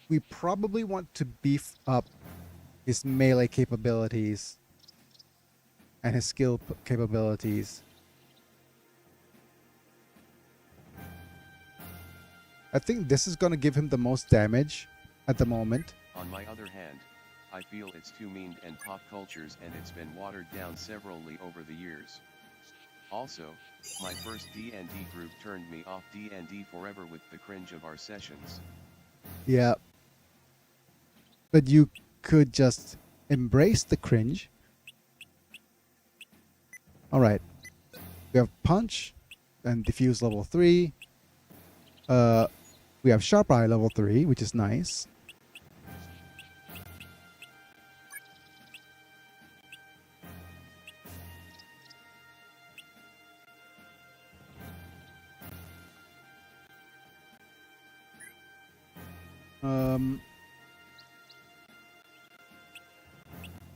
we probably want to beef up his melee capabilities and his skill capabilities. I think this is going to give him the most damage at the moment. On my other hand, I feel it's too memed and pop cultures and it's been watered down severally over the years. Also, my first D&D group turned me off D&D forever with the cringe of our sessions. Yeah. But you could just embrace the cringe. All right. We have punch and diffuse level 3. We have sharp eye level 3, which is nice.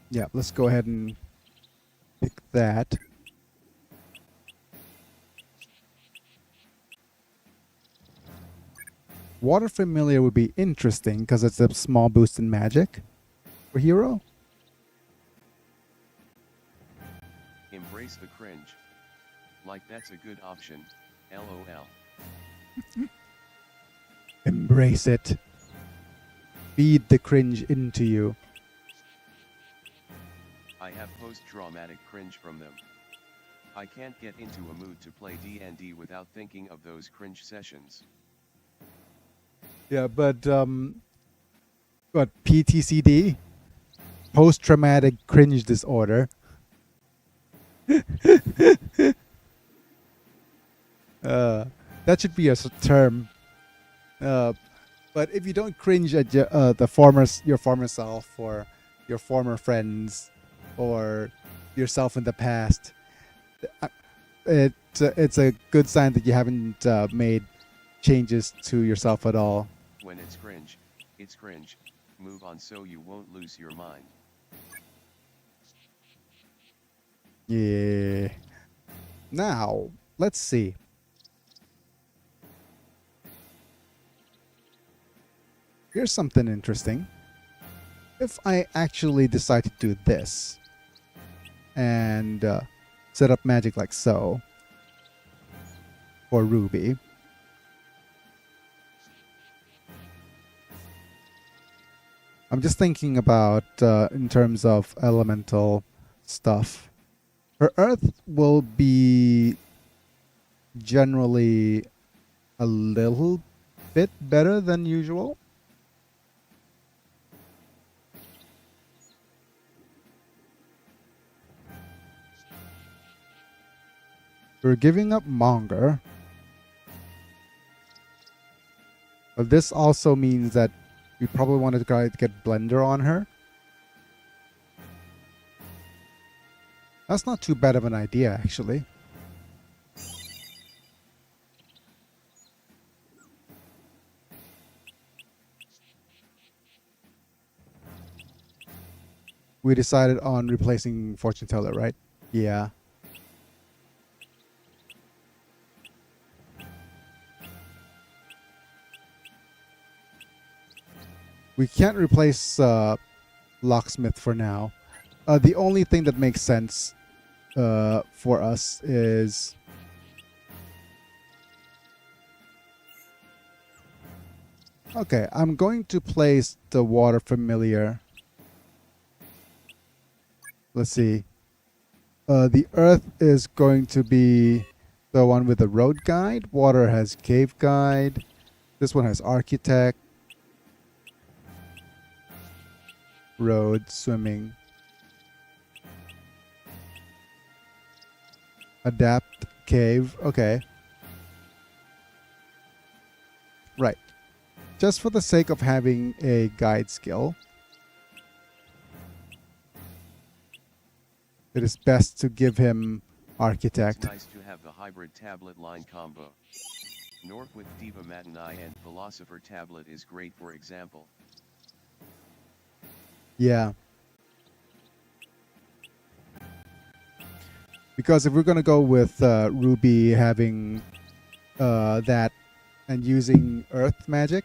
Yeah, let's go ahead and pick that. Water familiar would be interesting because it's a small boost in magic for hero. Embrace the cringe. Like that's a good option, LOL. Embrace it. Feed the cringe into you. I have post-traumatic cringe from them. I can't get into a mood to play D&D without thinking of those cringe sessions. Yeah, but what PTCD? Post-traumatic cringe disorder. That should be a term. But if you don't cringe at your former self or your former friends or yourself in the past, it's a good sign that you haven't made changes to yourself at all. When it's cringe, it's cringe. Move on so you won't lose your mind. Yeah. Now, let's see. Here's something interesting. If I actually decide to do this and set up magic like so for Ruby, I'm just thinking about in terms of elemental stuff. Her earth will be generally a little bit better than usual. We're giving up Monger. But this also means that we probably wanted to try to get Blender on her. That's not too bad of an idea, actually. We decided on replacing Fortune Teller, right? Yeah. We can't replace Locksmith for now. The only thing that makes sense for us is... Okay, I'm going to place the Water Familiar. Let's see. The Earth is going to be the one with the Road Guide. Water has Cave Guide. This one has Architect. Road, Swimming. Adapt, Cave. Okay. Right. Just for the sake of having a guide skill, it is best to give him Architect. It's nice to have the hybrid tablet line combo. North with Diva Matinee and Philosopher tablet is great, for example. Yeah. Because if we're going to go with Ruby having that and using Earth Magic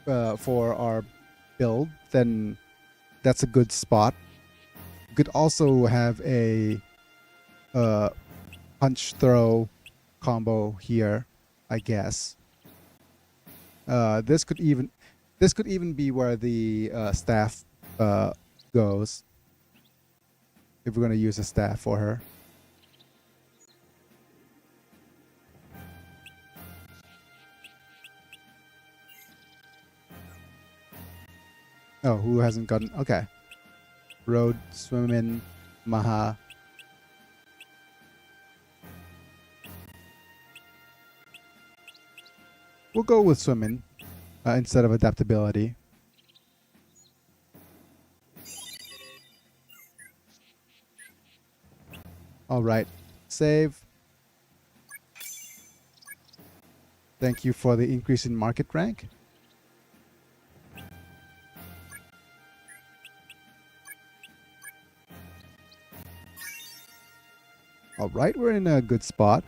for our build, then that's a good spot. We could also have a punch throw combo here, I guess. This could even be where the staff goes, if we're going to use a staff for her. Oh, who hasn't gotten... Okay. Road, Swimmin', Maha. We'll go with Swimmin' instead of Adaptability. Alright. Save. Thank you for the increase in market rank. Alright, we're in a good spot.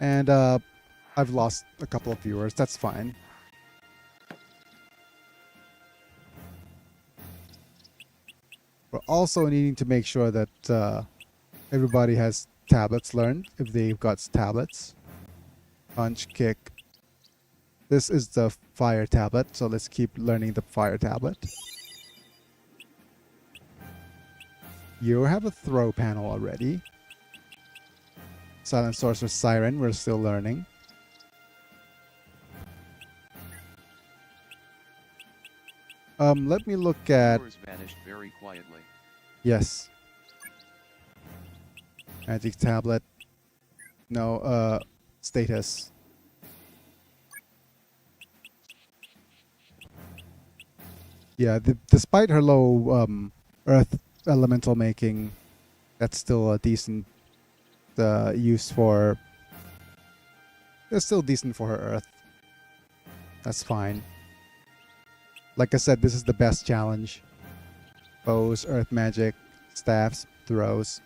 And I've lost a couple of viewers. That's fine. We're also needing to make sure that everybody has tablets learned, if they've got tablets. Punch, kick. This is the fire tablet, so let's keep learning the fire tablet. You have a throw panel already. Silent Sorcerer Siren, we're still learning. Let me look at... Yours vanished very quietly. Yes. Magic tablet. No, status. Yeah, despite her low earth elemental making, that's still a decent use for... It's still decent for her earth. That's fine. Like I said, this is the best challenge. Bows, earth magic, staffs, throws.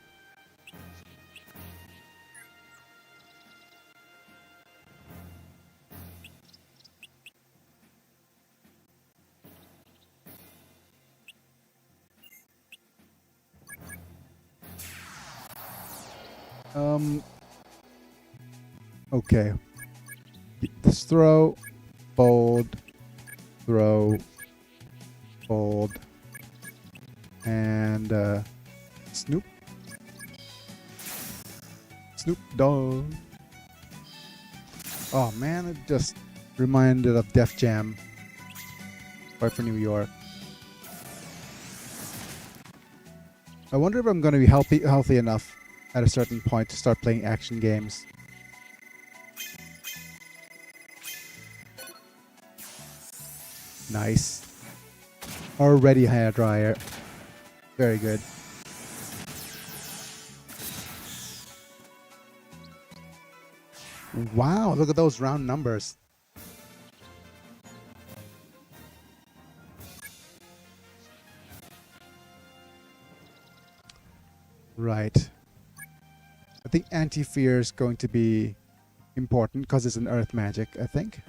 Okay. This throw, bold, throw, bold, and Snoop. Snoop Dogg. Oh man, it just reminded of Def Jam. Right for New York. I wonder if I'm going to be healthy enough at a certain point to start playing action games. Nice. Already hair dryer. Very good. Wow, look at those round numbers. Right. I think anti-fear is going to be important because it's an earth magic, I think.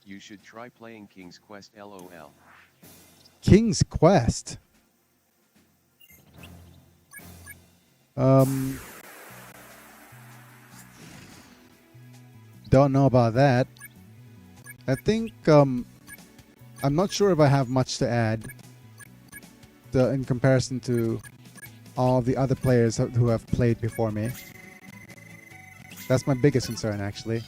You should try playing King's Quest LOL. King's Quest. Don't know about that. I think I'm not sure if I have much to add in comparison to all the other players who have played before me. That's my biggest concern, actually.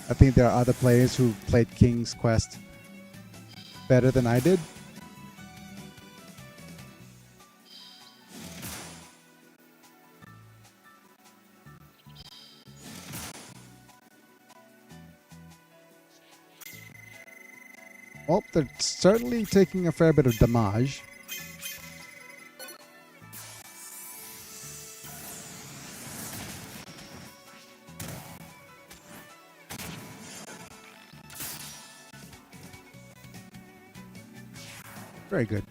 I think there are other players who played King's Quest better than I did. Well, they're certainly taking a fair bit of damage. Very good.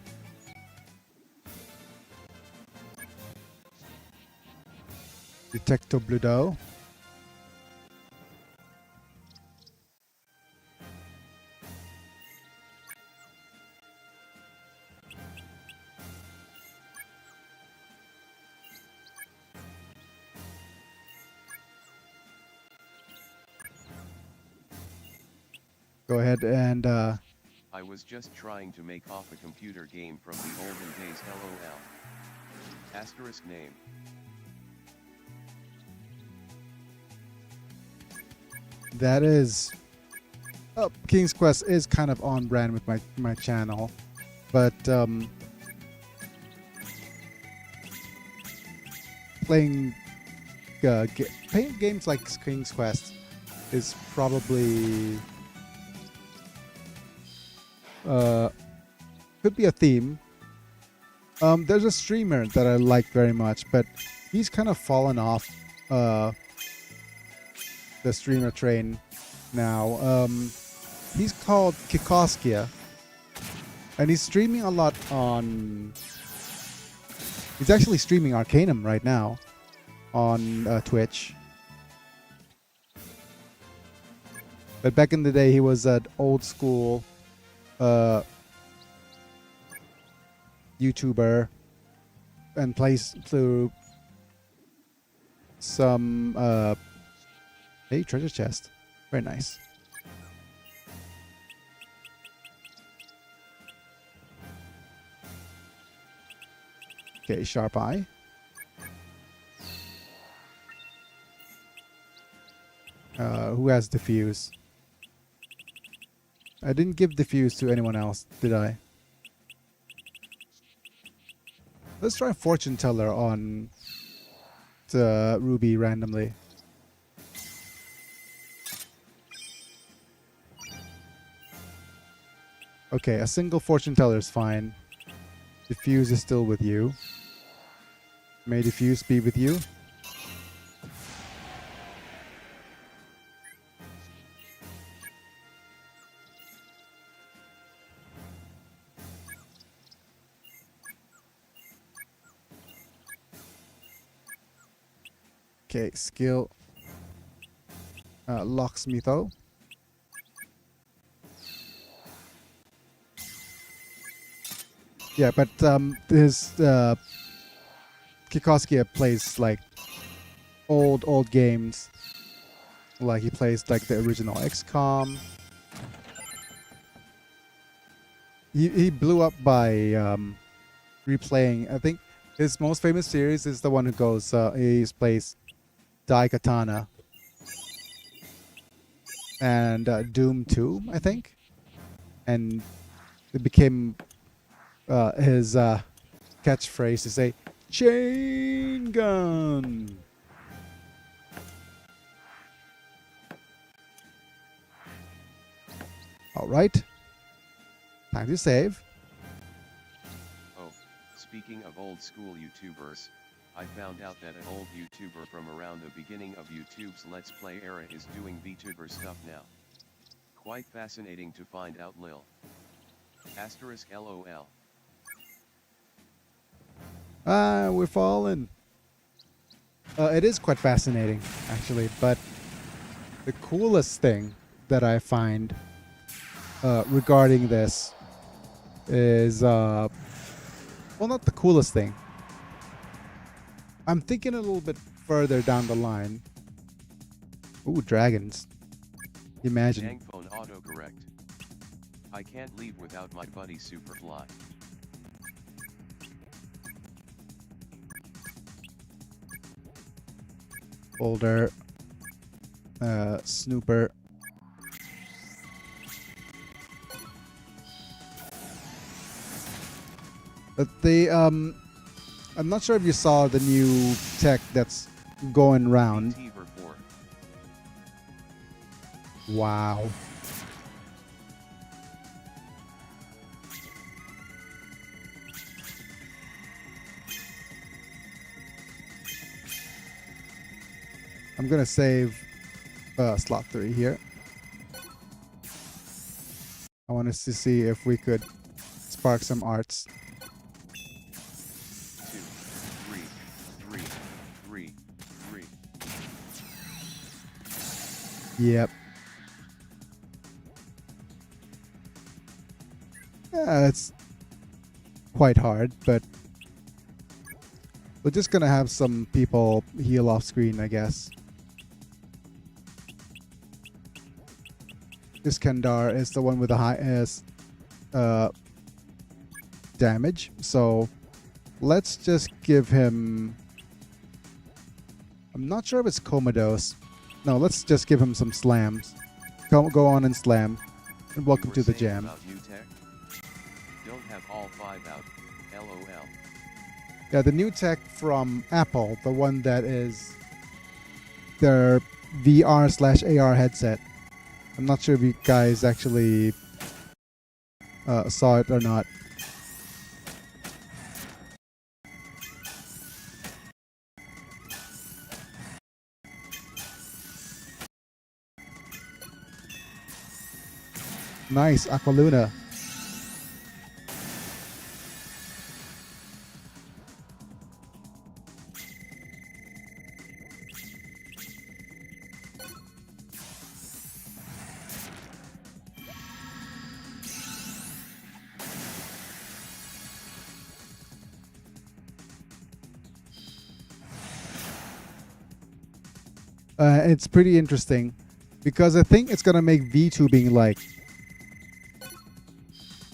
Detecto Bludo. Go ahead and I was just trying to make off a computer game from the olden days LOL. Asterisk name. that is King's Quest is kind of on brand with my channel, but playing playing games like King's Quest is probably could be a theme. There's a streamer that I like very much, but he's kind of fallen off the streamer train now. He's called Kikoskia, and he's streaming a lot on. He's actually streaming Arcanum right now on Twitch. But back in the day, he was an old school YouTuber and plays through some hey, treasure chest. Very nice. Okay, sharp eye. Who has diffuse? I didn't give diffuse to anyone else, did I? Let's try fortune teller on the Ruby randomly. Okay, a single fortune teller is fine. Diffuse is still with you. May diffuse be with you. Okay, skill locksmitho. Yeah, but this Kikoskia plays like old games. Like he plays like the original XCOM. He blew up by replaying. I think his most famous series is the one who goes. He plays Daikatana and Doom 2, I think, and it became his catchphrase to say chain gun. All right, time to save. Oh, speaking of old school YouTubers, I found out that an old YouTuber from around the beginning of YouTube's Let's Play era is doing VTuber stuff now. Quite fascinating to find out lil. Asterisk LOL. Ah, we're falling. It is quite fascinating, actually, but the coolest thing that I find regarding this is, well, not the coolest thing. I'm thinking a little bit further down the line. Ooh, dragons. Imagine. Dang phone autocorrect. I can't leave without my buddy Superfly. Boulder. Snooper. But I'm not sure if you saw the new tech that's going round. VTuber 4. Wow. I'm gonna save slot 3 here. I want us to see if we could spark some arts. 2, 3, 3, 3, 3. Yep. Yeah, it's quite hard, but we're just gonna have some people heal off screen, I guess. Iskandar is the one with the highest damage, so let's just give him. I'm not sure if it's comatose. No, let's just give him some slams. Go on and slam. And welcome to the jam. About new tech? Don't have all 5 out. LOL. Yeah, the new tech from Apple, the one that is their VR/AR headset. I'm not sure if you guys actually saw it or not. Nice, Aqualuna. It's pretty interesting because I think it's gonna make VTubing like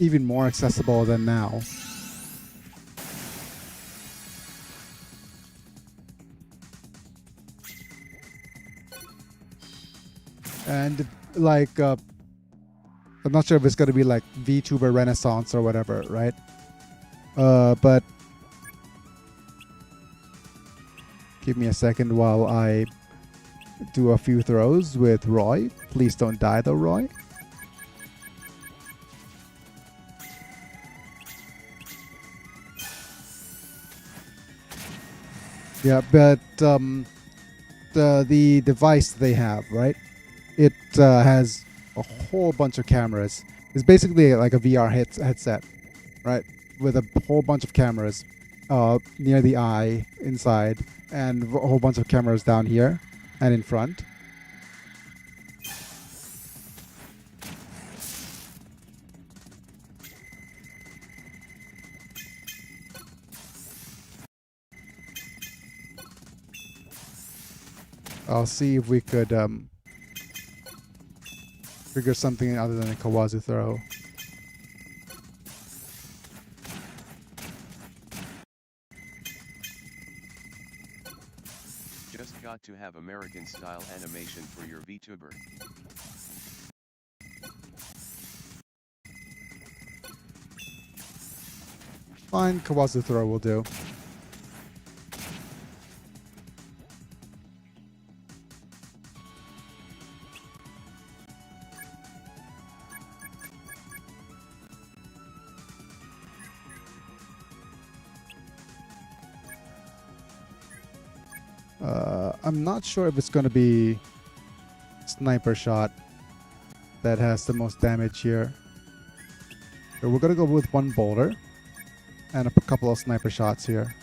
even more accessible than now. And like, I'm not sure if it's gonna be like VTuber Renaissance or whatever, right? But give me a second while I do a few throws with Roy. Please don't die though, Roy. Yeah, but the device they have, right? It has a whole bunch of cameras. It's basically like a VR headset, right? With a whole bunch of cameras near the eye, inside, and a whole bunch of cameras down here and in front. I'll see if we could figure something other than a Kawazu throw. Just got to have American style animation for your VTuber. Fine, Kawazu throw will do. I'm not sure if it's going to be sniper shot that has the most damage here. So we're going to go with one boulder and a couple of sniper shots here.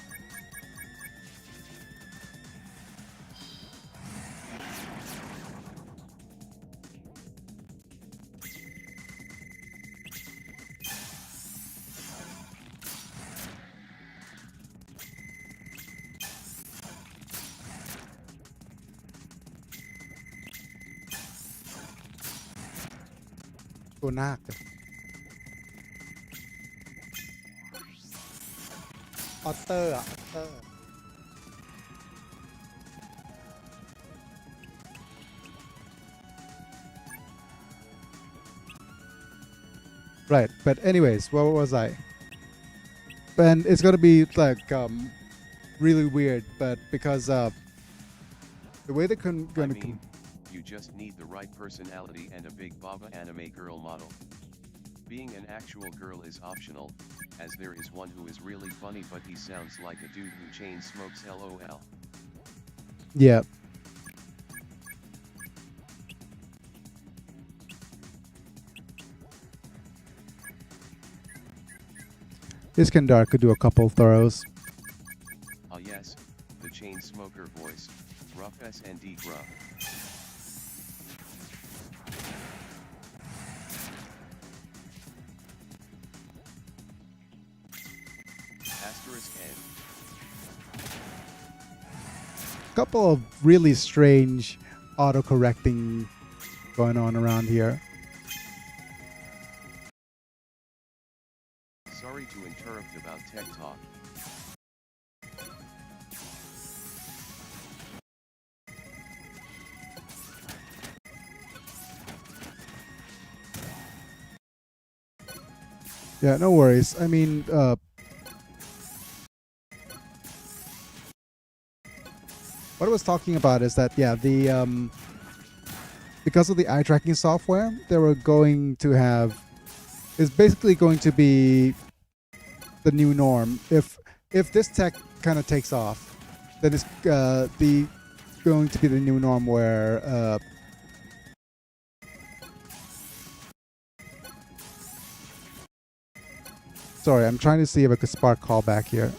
ตัวนาค ออเตอร์อะออเตอร์ Right, but anyways, where was I? And it's gonna be like really weird, but because the way they're gonna You just need the right personality and a big Baba anime girl model. Being an actual girl is optional, as there is one who is really funny but he sounds like a dude who chain smokes LOL. yeah. Iskandar could do a couple throws. Ah yes, the chain smoker voice, rough S&D gruff. Asterisk N. Couple of really strange auto-correcting going on around here. Sorry to interrupt about tech talk. Yeah, no worries. I mean, what I was talking about is that, yeah, the because of the eye tracking software, they were going to have, it's basically going to be the new norm. If this tech kind of takes off, then it's the going to be the new norm where sorry, I'm trying to see if I could spark callback here.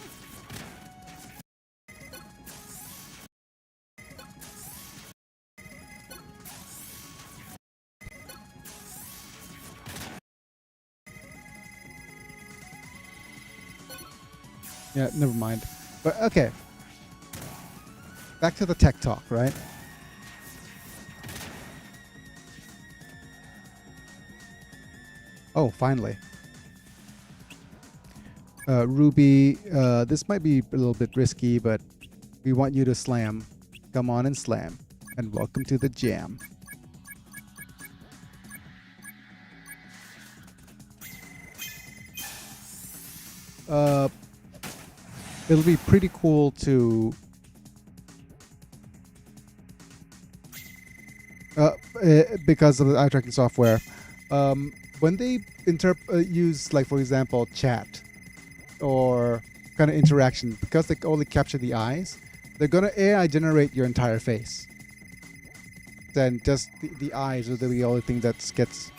Yeah, never mind. But okay. Back to the tech talk, right? Oh, finally. Ruby, this might be a little bit risky, but we want you to slam. Come on and slam. And welcome to the jam. It'll be pretty cool to because of the eye tracking software. When they use, like, for example, chat or kind of interaction, because they only capture the eyes, they're gonna AI generate your entire face. Then just the eyes are the only thing that gets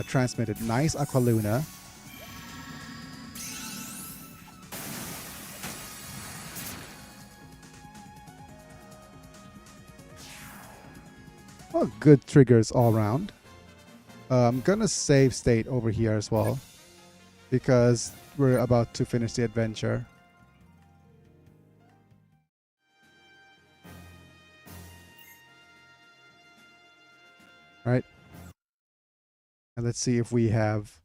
transmitted. Nice Aqualuna. Oh, good triggers all around. I'm gonna save state over here as well, because we're about to finish the adventure. Right? And let's see if we have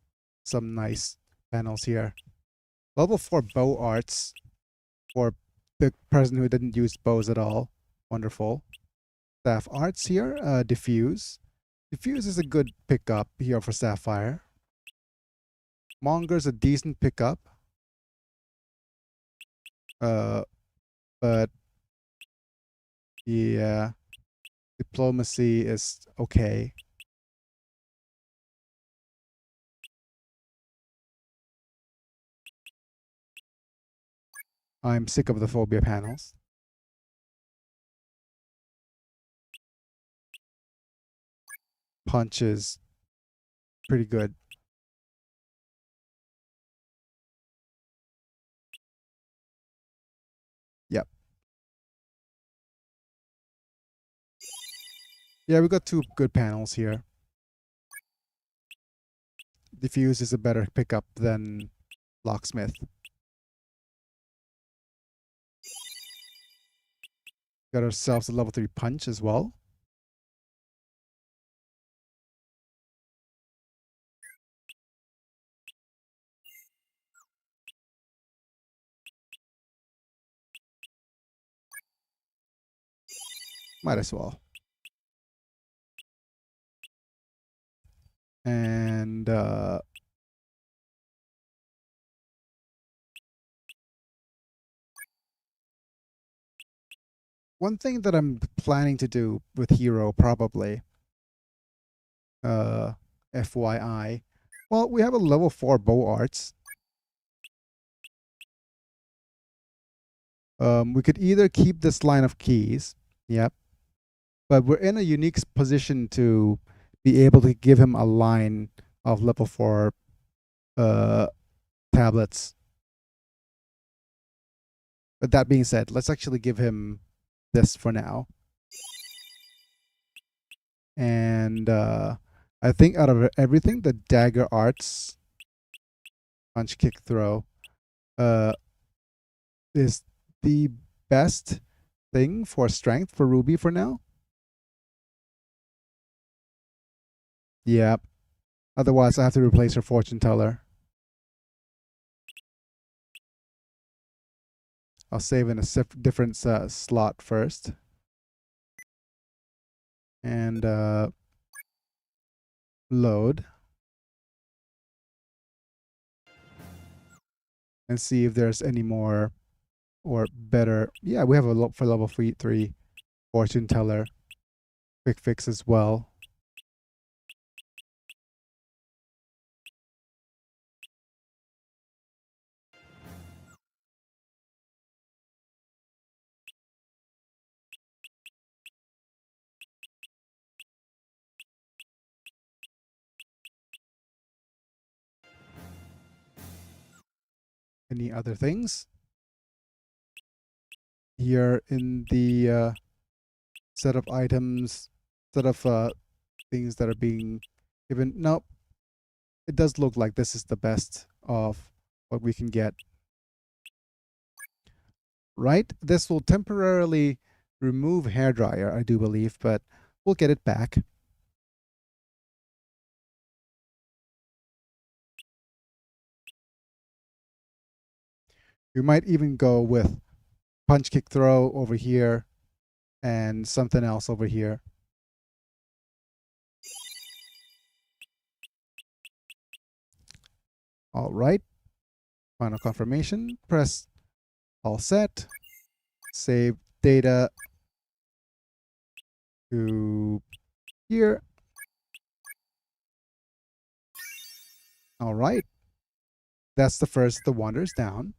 some nice panels here. Level 4 bow arts for the person who didn't use bows at all. Wonderful. Staff arts here. Diffuse. Diffuse is a good pickup here for Sapphire. Monger's a decent pickup. But yeah, diplomacy is okay. I'm sick of the phobia panels. punch is pretty good. Yep. Yeah, we got two good panels here. Diffuse is a better pickup than Locksmith. Got ourselves a level 3 punch as well. Might as well. And one thing that I'm planning to do with Hero, probably, FYI, well, we have a level 4 bow arts. We could either keep this line of keys, yep, but we're in a unique position to be able to give him a line of level 4 tablets. But that being said, let's actually give him this for now. And I think out of everything, the dagger arts, punch, kick, throw, is the best thing for strength for Ruby for now. Yeah. Otherwise, I have to replace her fortune teller. I'll save in a different slot first. And load. And see if there's any more or better. Yeah, we have a lot for level 3 fortune teller. Quick fix as well. Any other things? Here in the set of items, set of things that are being given. Nope. It does look like this is the best of what we can get. Right? This will temporarily remove hairdryer, I do believe, but we'll get it back. We might even go with punch, kick, throw over here and something else over here. All right. Final confirmation. Press all set. Save data to here. All right. That's the first. The wonders down.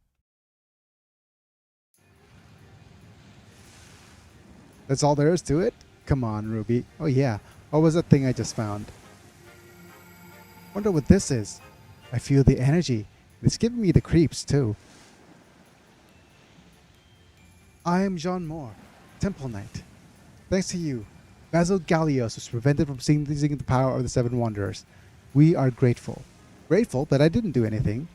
That's all there is to it? Come on, Ruby. Oh, yeah. What was that thing I just found? Wonder what this is. I feel the energy. It's giving me the creeps, too. I am John Moore, Temple Knight. Thanks to you, Basil Gallios was prevented from seizing the power of the Seven Wanderers. We are grateful. Grateful that I didn't do anything.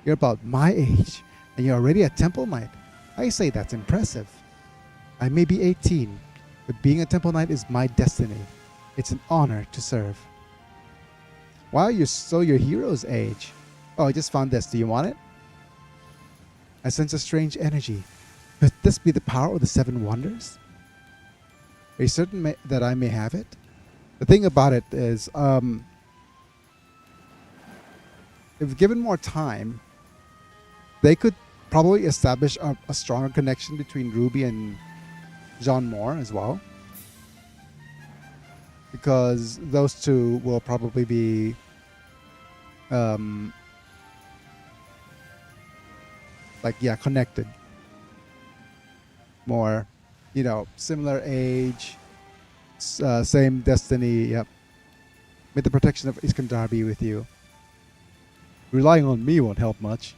You're about my age, and you're already a Temple Knight. I say that's impressive. I may be 18, but being a Temple Knight is my destiny. It's an honor to serve. Wow, you're your hero's age. Oh, I just found this. Do you want it? I sense a strange energy. Could this be the power of the Seven Wonders? Are you certain that I may have it? The thing about it is, if given more time, they could probably establish a stronger connection between Ruby and John Moore as well, because those two will probably be connected more, similar age, same destiny. Yep. May the protection of Iskandar be with you. Relying on me won't help much.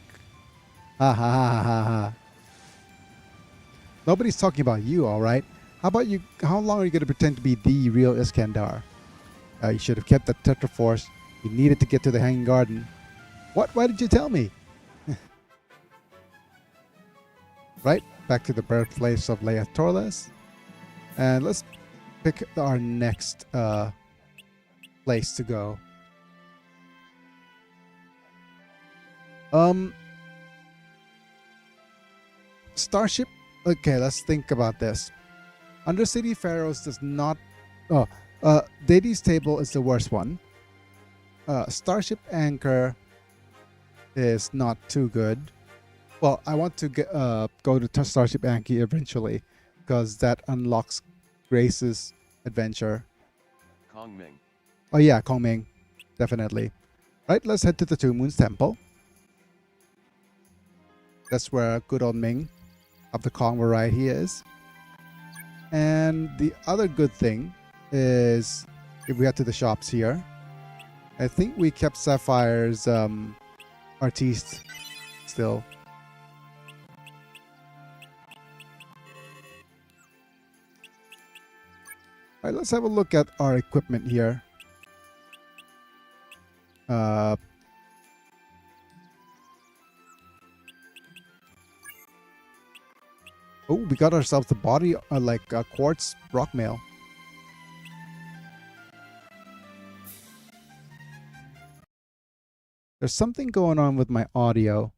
Ha ha ha ha ha ha. Nobody's talking about you, alright? How about you? How long are you going to pretend to be the real Iskandar? You should have kept that Tetraforce. You needed to get to the Hanging Garden. What? Why did you tell me? Right, back to the birthplace of Leia Torles. And let's pick our next place to go. Starship. Okay, let's think about this. Undercity Pharaohs does not. Oh, Deity's Table is the worst one. Starship Anchor is not too good. Well, I want to go to Starship Anchor eventually because that unlocks Grace's adventure. Kongming. Oh yeah, Kongming, definitely. Right, let's head to the Two Moons Temple. That's where good old Ming of the Kong variety is. And the other good thing is if we head to the shops here, I think we kept Sapphire's artiste still. All right, let's have a look at our equipment here. Oh, we got ourselves the body like a quartz rock mail. There's something going on with my audio.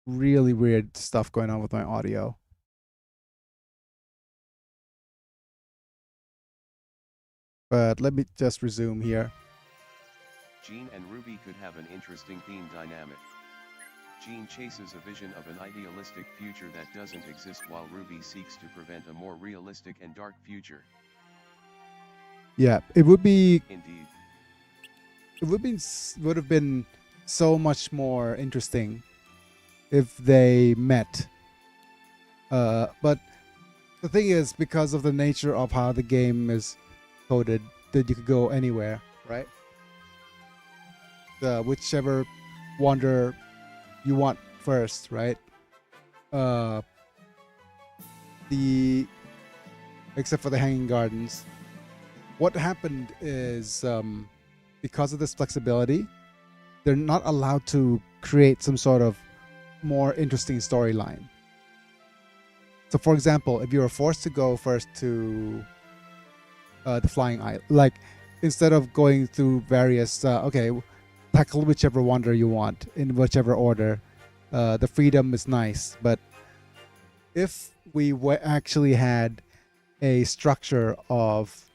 Really weird stuff going on with my audio. But let me just resume here. Jean and Ruby could have an interesting theme dynamic. Jean chases a vision of an idealistic future that doesn't exist while Ruby seeks to prevent a more realistic and dark future. Yeah, it would be. Indeed. It would have been so much more interesting if they met. But the thing is, because of the nature of how the game is coded, that you could go anywhere, right? Whichever wanderer you want first, right? Except for the Hanging Gardens. What happened is because of this flexibility, they're not allowed to create some sort of more interesting storyline. So, for example, if you were forced to go first to the Flying Isle, like instead of going through various, tackle whichever wanderer you want in whichever order. The freedom is nice, but if we actually had a structure of,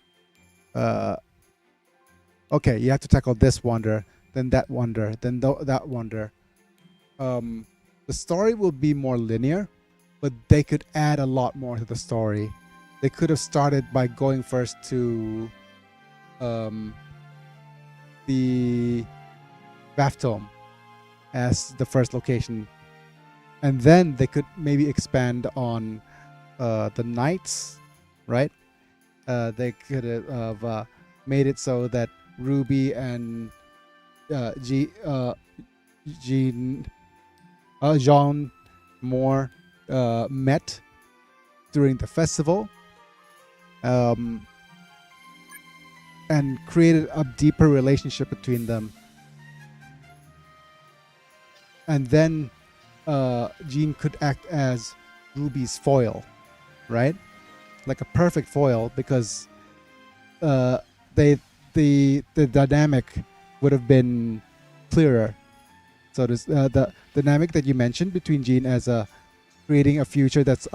okay, you have to tackle this wanderer, then that wanderer, then that wanderer. The story will be more linear, but they could add a lot more to the story. They could have started by going first to the Bathtome as the first location, and then they could maybe expand on the Knights, right? They could have made it so that Ruby and Jean Moore met during the festival, and created a deeper relationship between them. And then Jean could act as Ruby's foil, right? Like a perfect foil, because the dynamic would have been clearer. So this, the dynamic that you mentioned between Jean as creating a future that's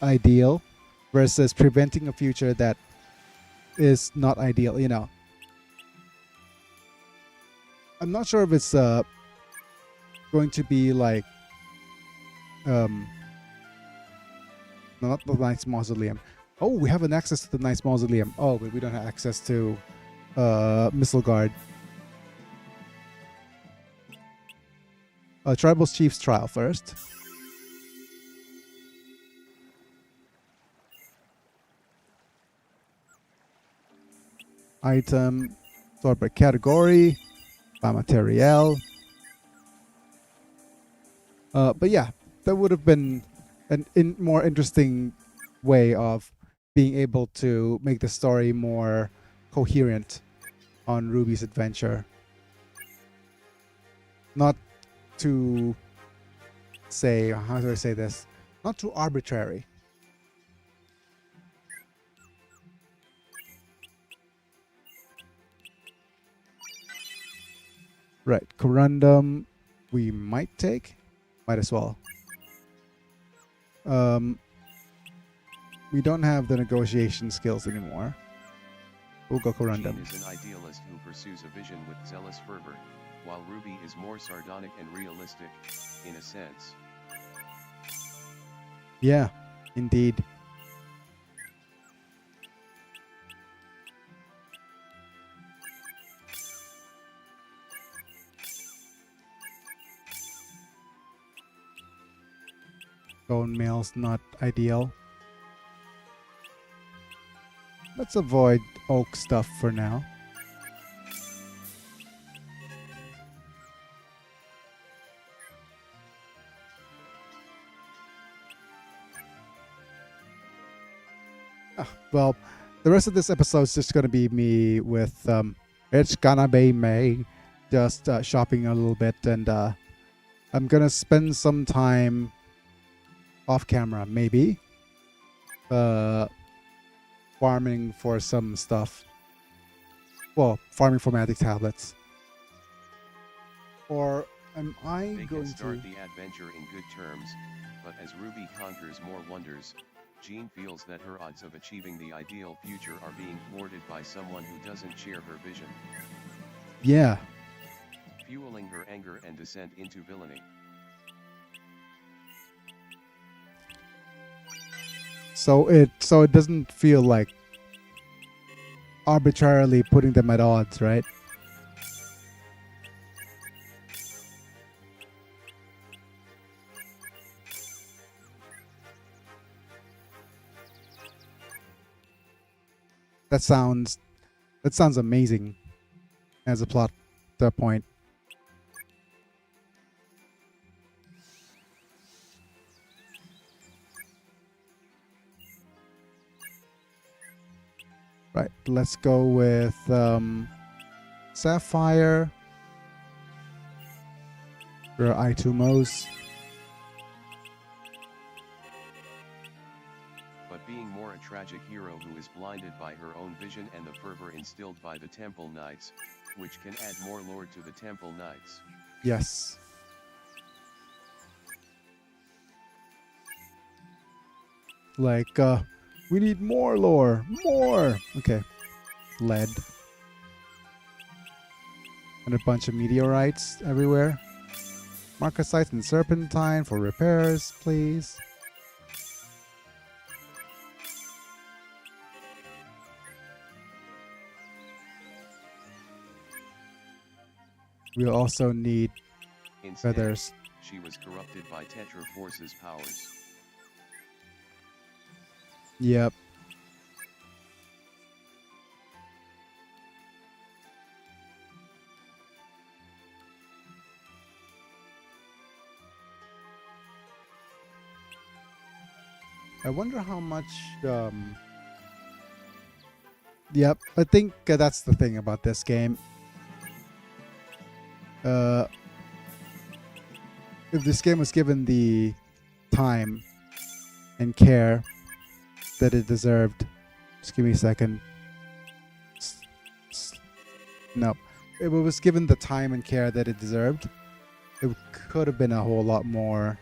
ideal versus preventing a future that is not ideal, you know. I'm not sure if it's going to be like not the Knight's Mausoleum. Oh, we have an access to the Knight's Mausoleum. Oh, but we don't have access to Missile Guard. Tribal Chief's Trial first. item, sort by category, by material. But yeah, that would have been an more interesting way of being able to make the story more coherent on Ruby's adventure. Not too say, how do I say this? Not too arbitrary. Right, Corundum we might take. Might as well. We don't have the negotiation skills anymore. We'll go Corundum. Jean is an idealist who pursues a vision with zealous fervor, while Ruby is more sardonic and realistic, in a sense. Yeah, indeed. Bone mail's not ideal. Let's avoid oak stuff for now. Well, the rest of this episode is just going to be me with it's gonna be me just shopping a little bit, and I'm gonna spend some time off camera, maybe farming for some stuff. Well, farming for magic tablets. Or am I They going can start to? the adventure in good terms, but as Ruby conquers more wonders, Jean feels that her odds of achieving the ideal future are being thwarted by someone who doesn't share her vision, Yeah, fueling her anger and descent into villainy. so it doesn't feel like arbitrarily putting them at odds, right? That sounds amazing as a plot point. Right, let's go with Sapphire for Itumos. But being more a tragic hero who is blinded by her own vision and the fervor instilled by the Temple Knights, which can add more lore to the Temple Knights. Yes. Like, we need more lore. More! Okay. Lead. And a bunch of meteorites everywhere. Marcasite and Serpentine for repairs, please. We'll also need Instead, feathers. she was corrupted by Tetra Force's powers. Yep. I wonder how much. Yep, I think that's the thing about this game. If this game was given the time and care that it deserved, just give me a second. No, if it was given the time and care that it deserved, it could have been a whole lot more.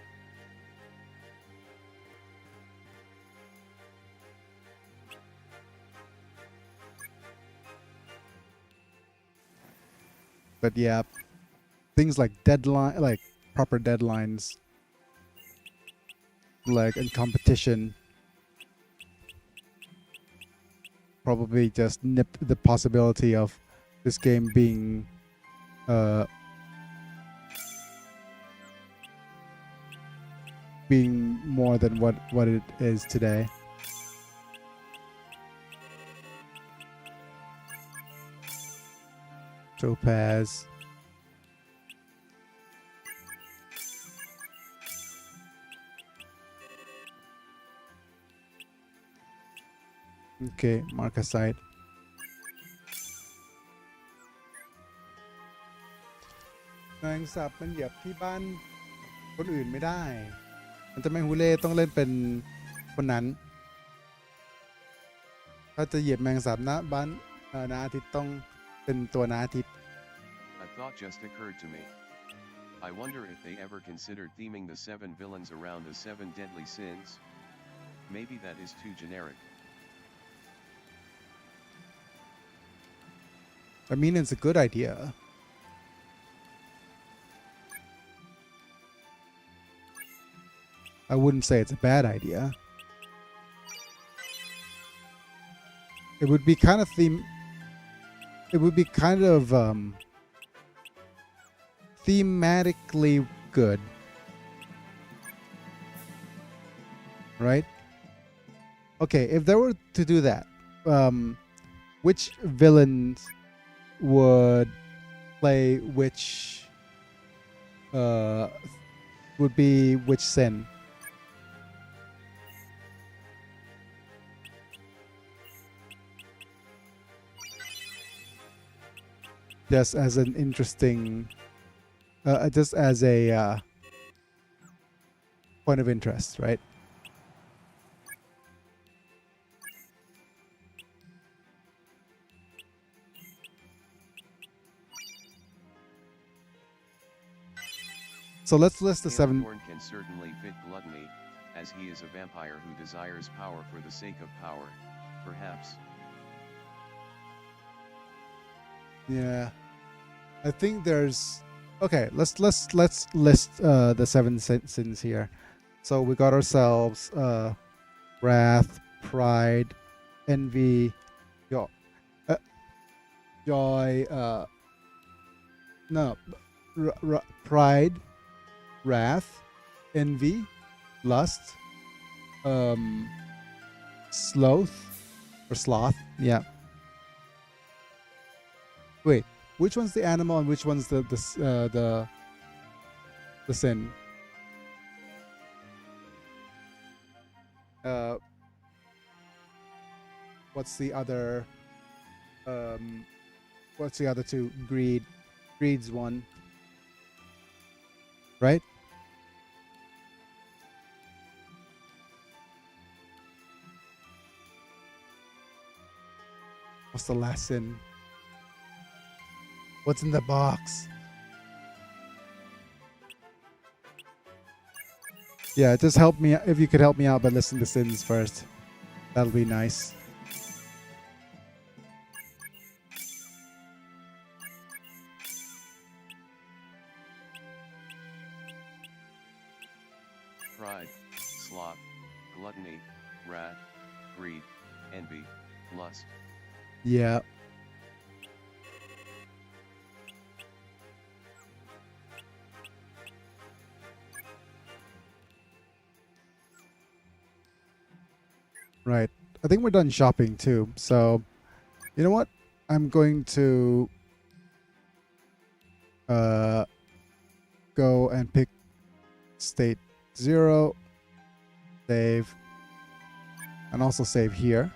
But yeah, things like proper deadlines, like in competition, probably just nip the possibility of this game being being more than what it is today. Topaz. Okay, Marcasite. แมงสาบมันเหยียบที่บ้านคนอื่นไม่ได้ มันจะแมงฮูเล่ต้องเล่นเป็นคนนั้น ถ้าจะเหยียบแมงสาบนะบ้านนาอาทิตย์ต้องเป็นตัวนาอาทิตย์ A thought just occurred to me. I wonder if they ever considered theming the 7 villains around the 7 deadly sins? Maybe that is too generic. I mean, it's a good idea. I wouldn't say it's a bad idea. It would be kind of thematically good, right? Okay, if they were to do that, which villains would play which would be which sin? Just as an interesting, just as a point of interest, right? So let's list the 7. Thorn can certainly fit gluttony, as he is a vampire who desires power for the sake of power, perhaps. Yeah, I think there's. Okay, let's list the 7 sins here. So we got ourselves wrath, pride, envy, joy. No, pride, wrath, envy, lust, sloth. Yeah. Wait, which one's the animal and which one's the sin? What's the other? What's the other two? Greed's one, right? What's the last sin? What's in the box? Yeah, just help me if you could help me out by listing the sins first. That'll be nice. Pride, sloth, gluttony, wrath, greed, envy, lust. Yeah. Right. I think we're done shopping too. So, you know what? I'm going to go and pick state 0, save, and also save here.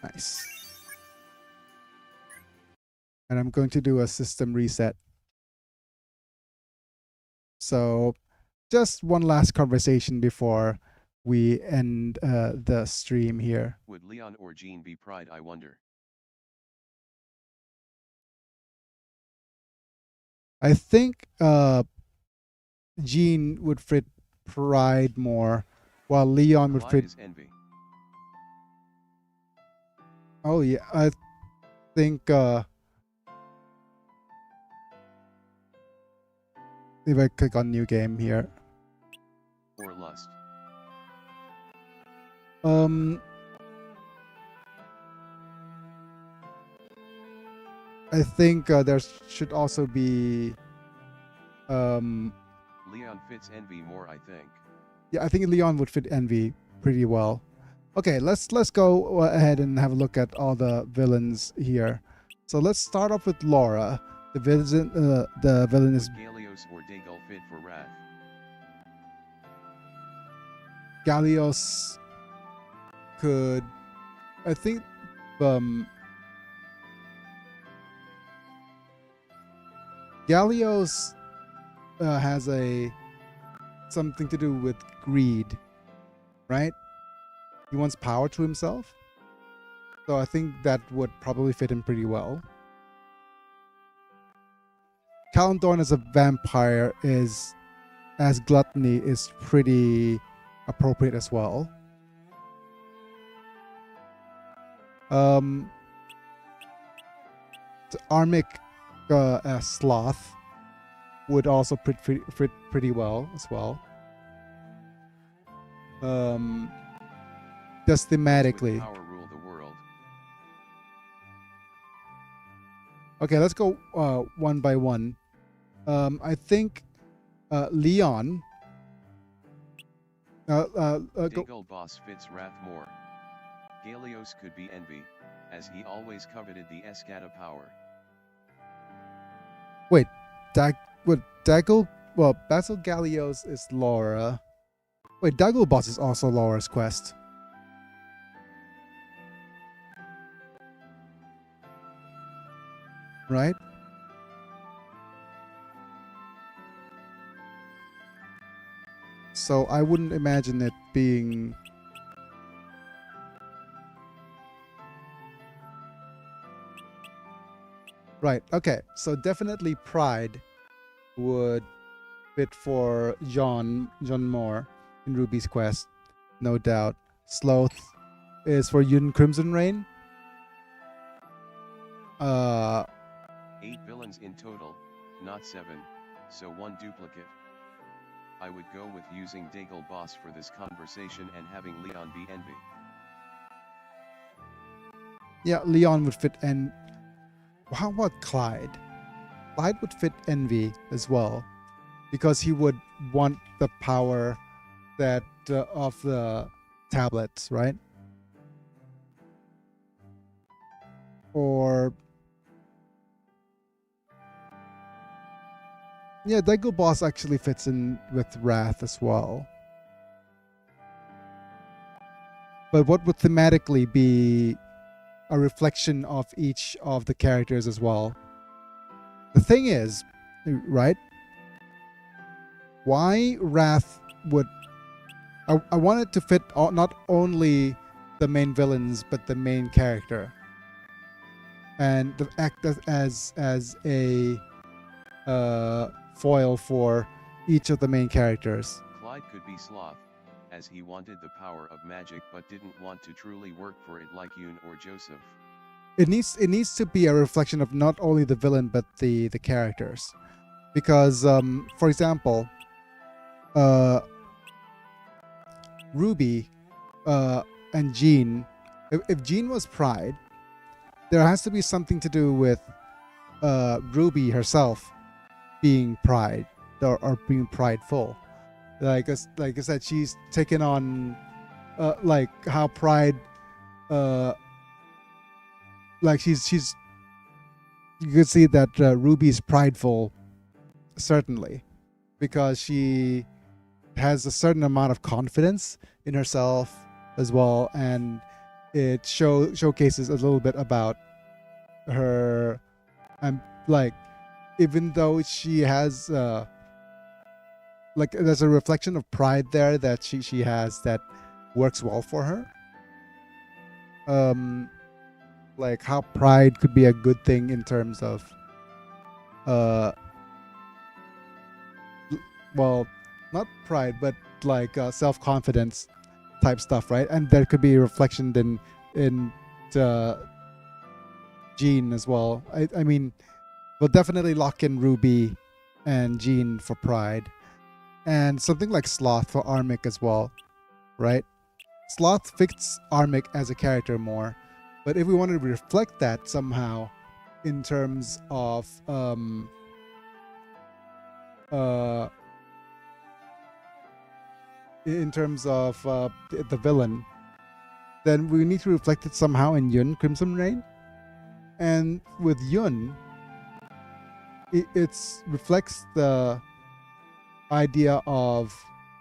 Nice. And I'm going to do a system reset. So just one last conversation before we end the stream here. Would Leon or Jean be Pride, I wonder? I think Jean would fit Pride more, while Leon would Clyde fit. is envy. Oh yeah, I think if I click on new game here. Or lust. I think there should also be Leon fits Envy more, I think. yeah, I think Leon would fit Envy pretty well. Okay, let's go ahead and have a look at all the villains here. So let's start off with Laura. The villain is Galios or Dagal fit for Wrath. Galios. Could I think Galios has something to do with greed, right? He wants power to himself. So I think that would probably fit him pretty well. Calendorn as a vampire as gluttony is pretty appropriate as well. Armic as Sloth would also fit pretty well as well. Just thematically. Power rule the world. Okay, let's go one by one. I think Leon. Dagal boss fits Wrath more. Galios could be Envy, as he always coveted the Escata power. Wait, Daggle? Well, Basil Galios is Laura. Wait, Daggle boss is also Laura's quest. Right? So I wouldn't imagine it being... Right, okay. So definitely Pride would fit for John Moore in Ruby's quest. No doubt. Sloth is for Yun Crimson Rain. 8 villains in total, not 7, so 1 duplicate. I would go with using Dagal boss for this conversation and having Leon be Envy. Yeah, Leon would fit and how about Clyde? Clyde would fit Envy as well, because he would want the power that of the tablets, right? Or yeah, Daigo Boss actually fits in with Wrath as well. But what would thematically be a reflection of each of the characters as well? The thing is, right? Why Wrath would... I wanted to fit not only the main villains, but the main character. And act as a foil for each of the main characters. Clyde could be Sloth, as he wanted the power of magic but didn't want to truly work for it like Yoon or Joseph. It needs to be a reflection of not only the villain but the characters, because for example, Ruby and Jean, if Jean was Pride, there has to be something to do with Ruby herself being Pride or being prideful. Like I said, she's taken on like how Pride like she's you could see that Ruby's prideful, certainly, because she has a certain amount of confidence in herself as well, and it showcases a little bit about her, and like even though she has like there's a reflection of pride there that she has that works well for her. Like how pride could be a good thing in terms of well, not pride, but like self-confidence type stuff, right? And there could be a reflection in Jean as well. I mean, we'll definitely lock in Ruby and Jean for pride, and something like Sloth for Armic as well, right? Sloth fits Armic as a character more, but if we wanted to reflect that somehow in terms of uh, the villain, then we need to reflect it somehow in Yun Crimson Rain. And with Yun, it reflects the idea of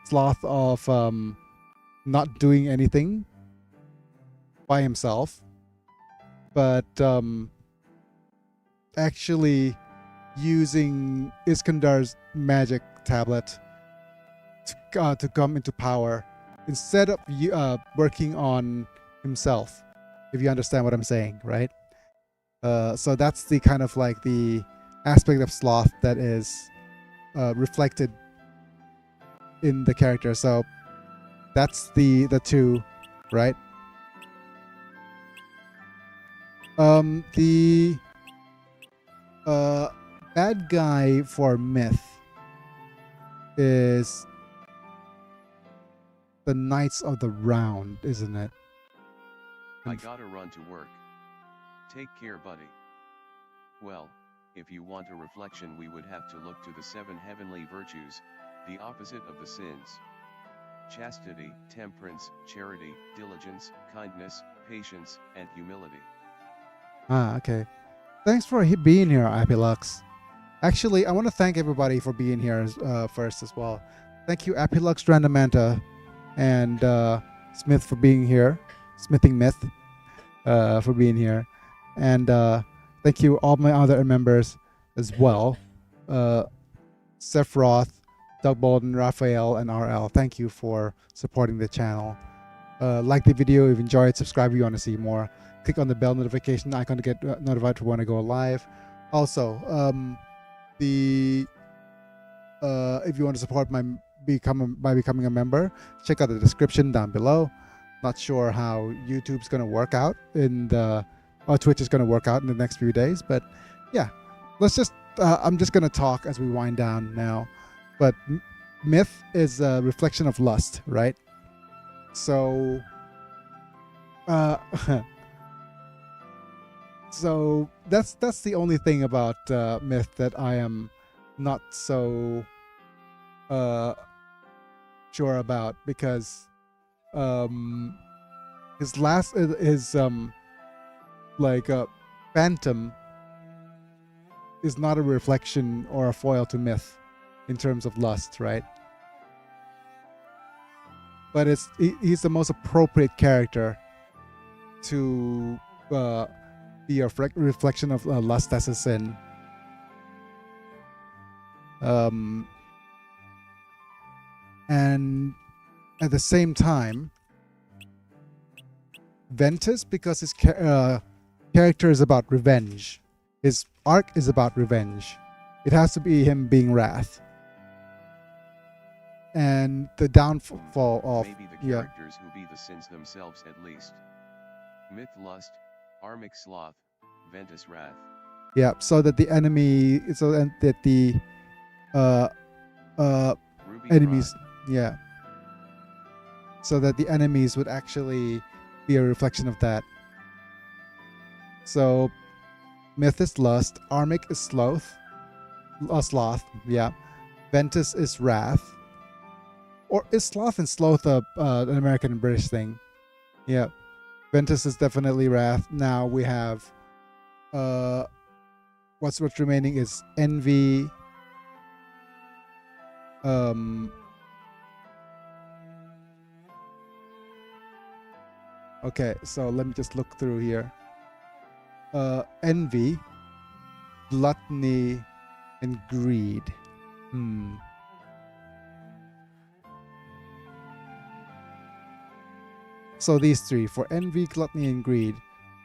sloth of not doing anything by himself, but actually using Iskandar's magic tablet to come into power instead of working on himself, if you understand what I'm saying, right? So that's the kind of like the aspect of sloth that is reflected in the character. So that's the two, right? The bad guy for Myth is the Knights of the Round, isn't it? I gotta run to work. Take care, buddy. Well, if you want a reflection, we would have to look to the 7 heavenly virtues, the opposite of the sins: chastity, temperance, charity, diligence, kindness, patience, and humility. Ah, okay. Thanks for being here, Apilux. Actually, I want to thank everybody for being here first as well. Thank you, Apilux Randamanta and Smith for being here. Smithing Myth for being here. And thank you all my other members as well. Sephiroth, Doug Bolden, Raphael, and RL. Thank you for supporting the channel. Like the video if you enjoyed, subscribe if you want to see more. Click on the bell notification icon to get notified for when I go live. Also, if you want to support by becoming a member, check out the description down below. Not sure how YouTube's going to work out or Twitch is going to work out in the next few days, but yeah, let's just I'm just going to talk as we wind down now. But Myth is a reflection of lust, right? So so that's the only thing about Myth that I am not so sure about, because his Phantom is not a reflection or a foil to Myth in terms of lust, right? But he's the most appropriate character to be a reflection of lust as a sin. And at the same time, Ventus, because his character is about revenge. His arc is about revenge. It has to be him being Wrath. And the downfall of... Maybe the characters who be the sins themselves at least. Myth lust, Armic sloth, Ventus wrath. Yeah, so that the enemy... So that the Ruby enemies... pride. Yeah. So that the enemies would actually be a reflection of that. So Myth is lust, Armic is sloth, yeah. Ventus is wrath. Or is sloth and sloth an American and British thing? Yeah. Ventus is definitely wrath. Now we have what's remaining is envy. Okay, so let me just look through here. Envy, gluttony, and greed. So these three, for envy, gluttony, and greed,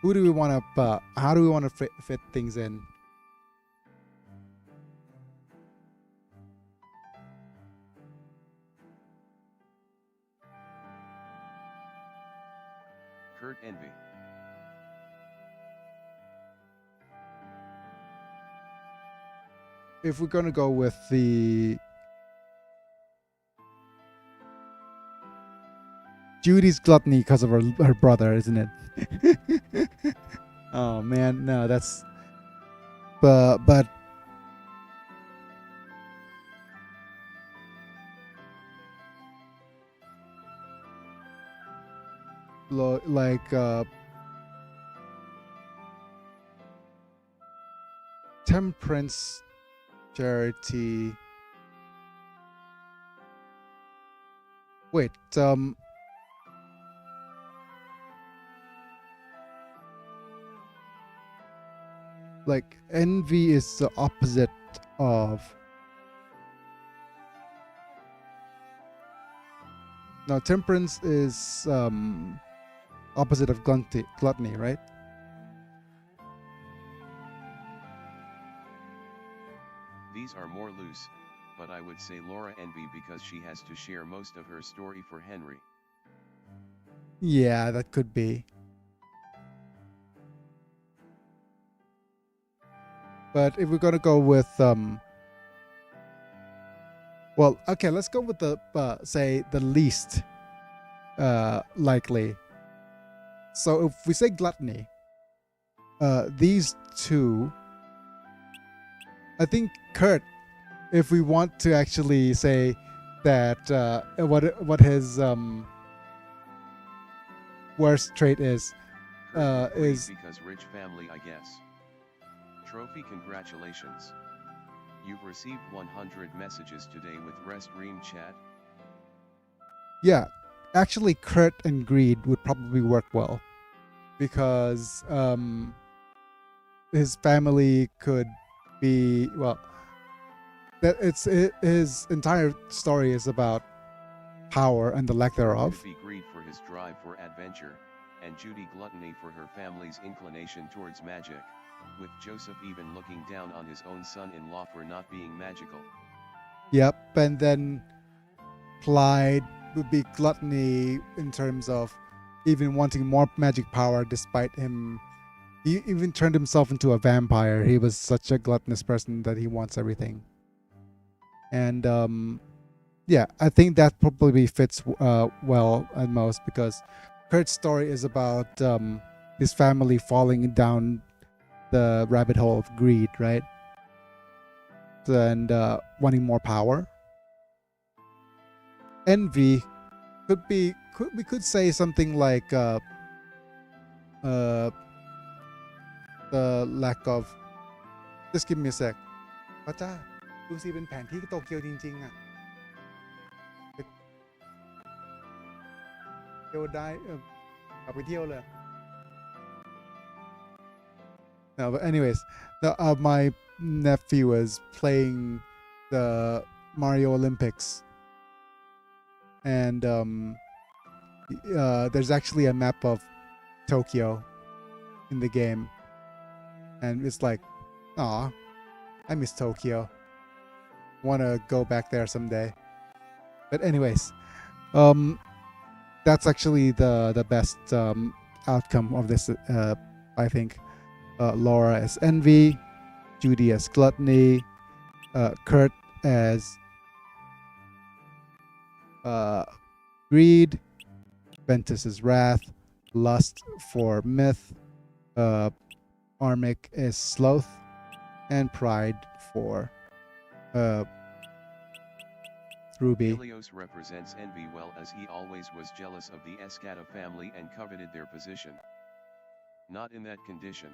who do we want to? How do we want to fit things in? Kurt envy. If we're going to go with the Judy's gluttony because of her brother, isn't it? Oh man, no, that's but like temperance charity. Wait, like envy is the opposite of. Now, temperance is opposite of gluttony, right? These are more loose, but I would say Laura envy because she has to share most of her story for Henry. Yeah, that could be. But if we're gonna go with well, okay, let's go with the say the least likely. So if we say gluttony, these two, I think Kurt, if we want to actually say that what his worst trait is Kurt would is breed because rich family, I guess. Trophy, congratulations. You've received 100 messages today with Rest Ream chat. yeah, actually Kurt and greed would probably work well because his family could be, well, that his entire story is about power and the lack thereof. Would be greed for his drive for adventure, and Judy gluttony for her family's inclination towards magic, with Joseph even looking down on his own son-in-law for not being magical. Yep, and then Clyde would be gluttony in terms of even wanting more magic power despite him. He even turned himself into a vampire. He was such a gluttonous person that he wants everything. And yeah, I think that probably fits well at most because Kurt's story is about his family falling down the rabbit hole of greed, right? And wanting more power. Envy we could say something like the lack of. Just give me a sec. พระเจ้าดูสิเป็นแผนที่โตเกียวจริงๆอ่ะเที่ยวได้กลับไปเที่ยวเลย No, but anyways, my nephew is playing the Mario Olympics, and there's actually a map of Tokyo in the game, and it's like, aw, I miss Tokyo. Want to go back there someday. But anyways, that's actually the best outcome of this, I think. Laura as envy, Judy as gluttony, Kurt as greed, Ventus as wrath, lust for myth, Armic is sloth, and pride for Ruby. Helios represents envy well as he always was jealous of the Escata family and coveted their position. Not in that condition.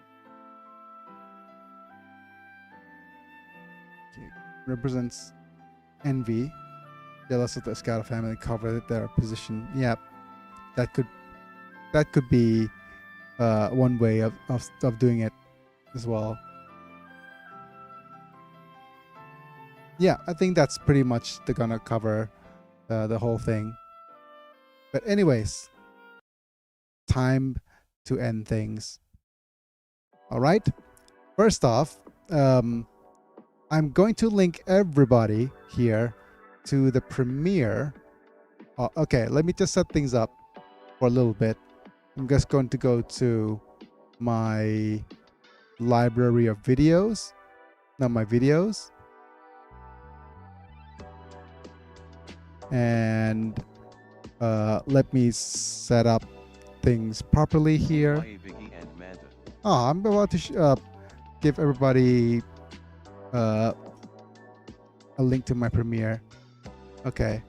Okay. Represents envy, jealous of the Escata family, coveted their position. Yep, that could be one way of doing it as well. Yeah, I think that's pretty much gonna cover the whole thing. But anyways, time to end things. All right. First off, I'm going to link everybody here to the premiere. Okay, let me just set things up for a little bit. I'm just going to go to my library of videos. Not my videos. And let me set up things properly here. Biggie and Manta. I'm about to give everybody a link to my Premiere. Okay,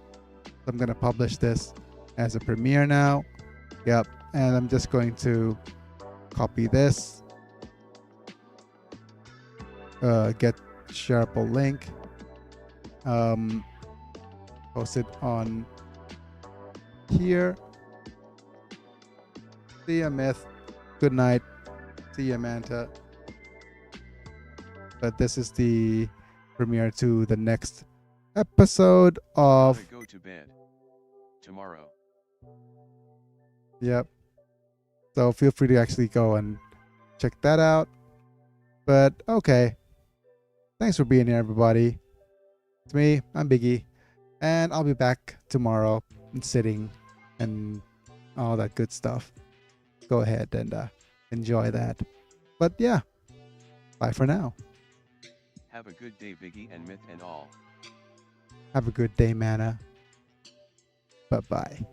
so I'm gonna publish this as a Premiere now. Yep, and I'm just going to copy this, get shareable link, post it on here. See ya, Myth. Good night. See ya, Manta. But this is the premiere to the next episode of. Gotta go to bed. Tomorrow. Yep. So feel free to actually go and check that out. But okay. Thanks for being here, everybody. It's me. I'm Biggie. And I'll be back tomorrow and sitting and all that good stuff. Go ahead and enjoy that. But yeah. Bye for now. Have a good day, Biggie and Myth and all. Have a good day, Mana. Bye-bye.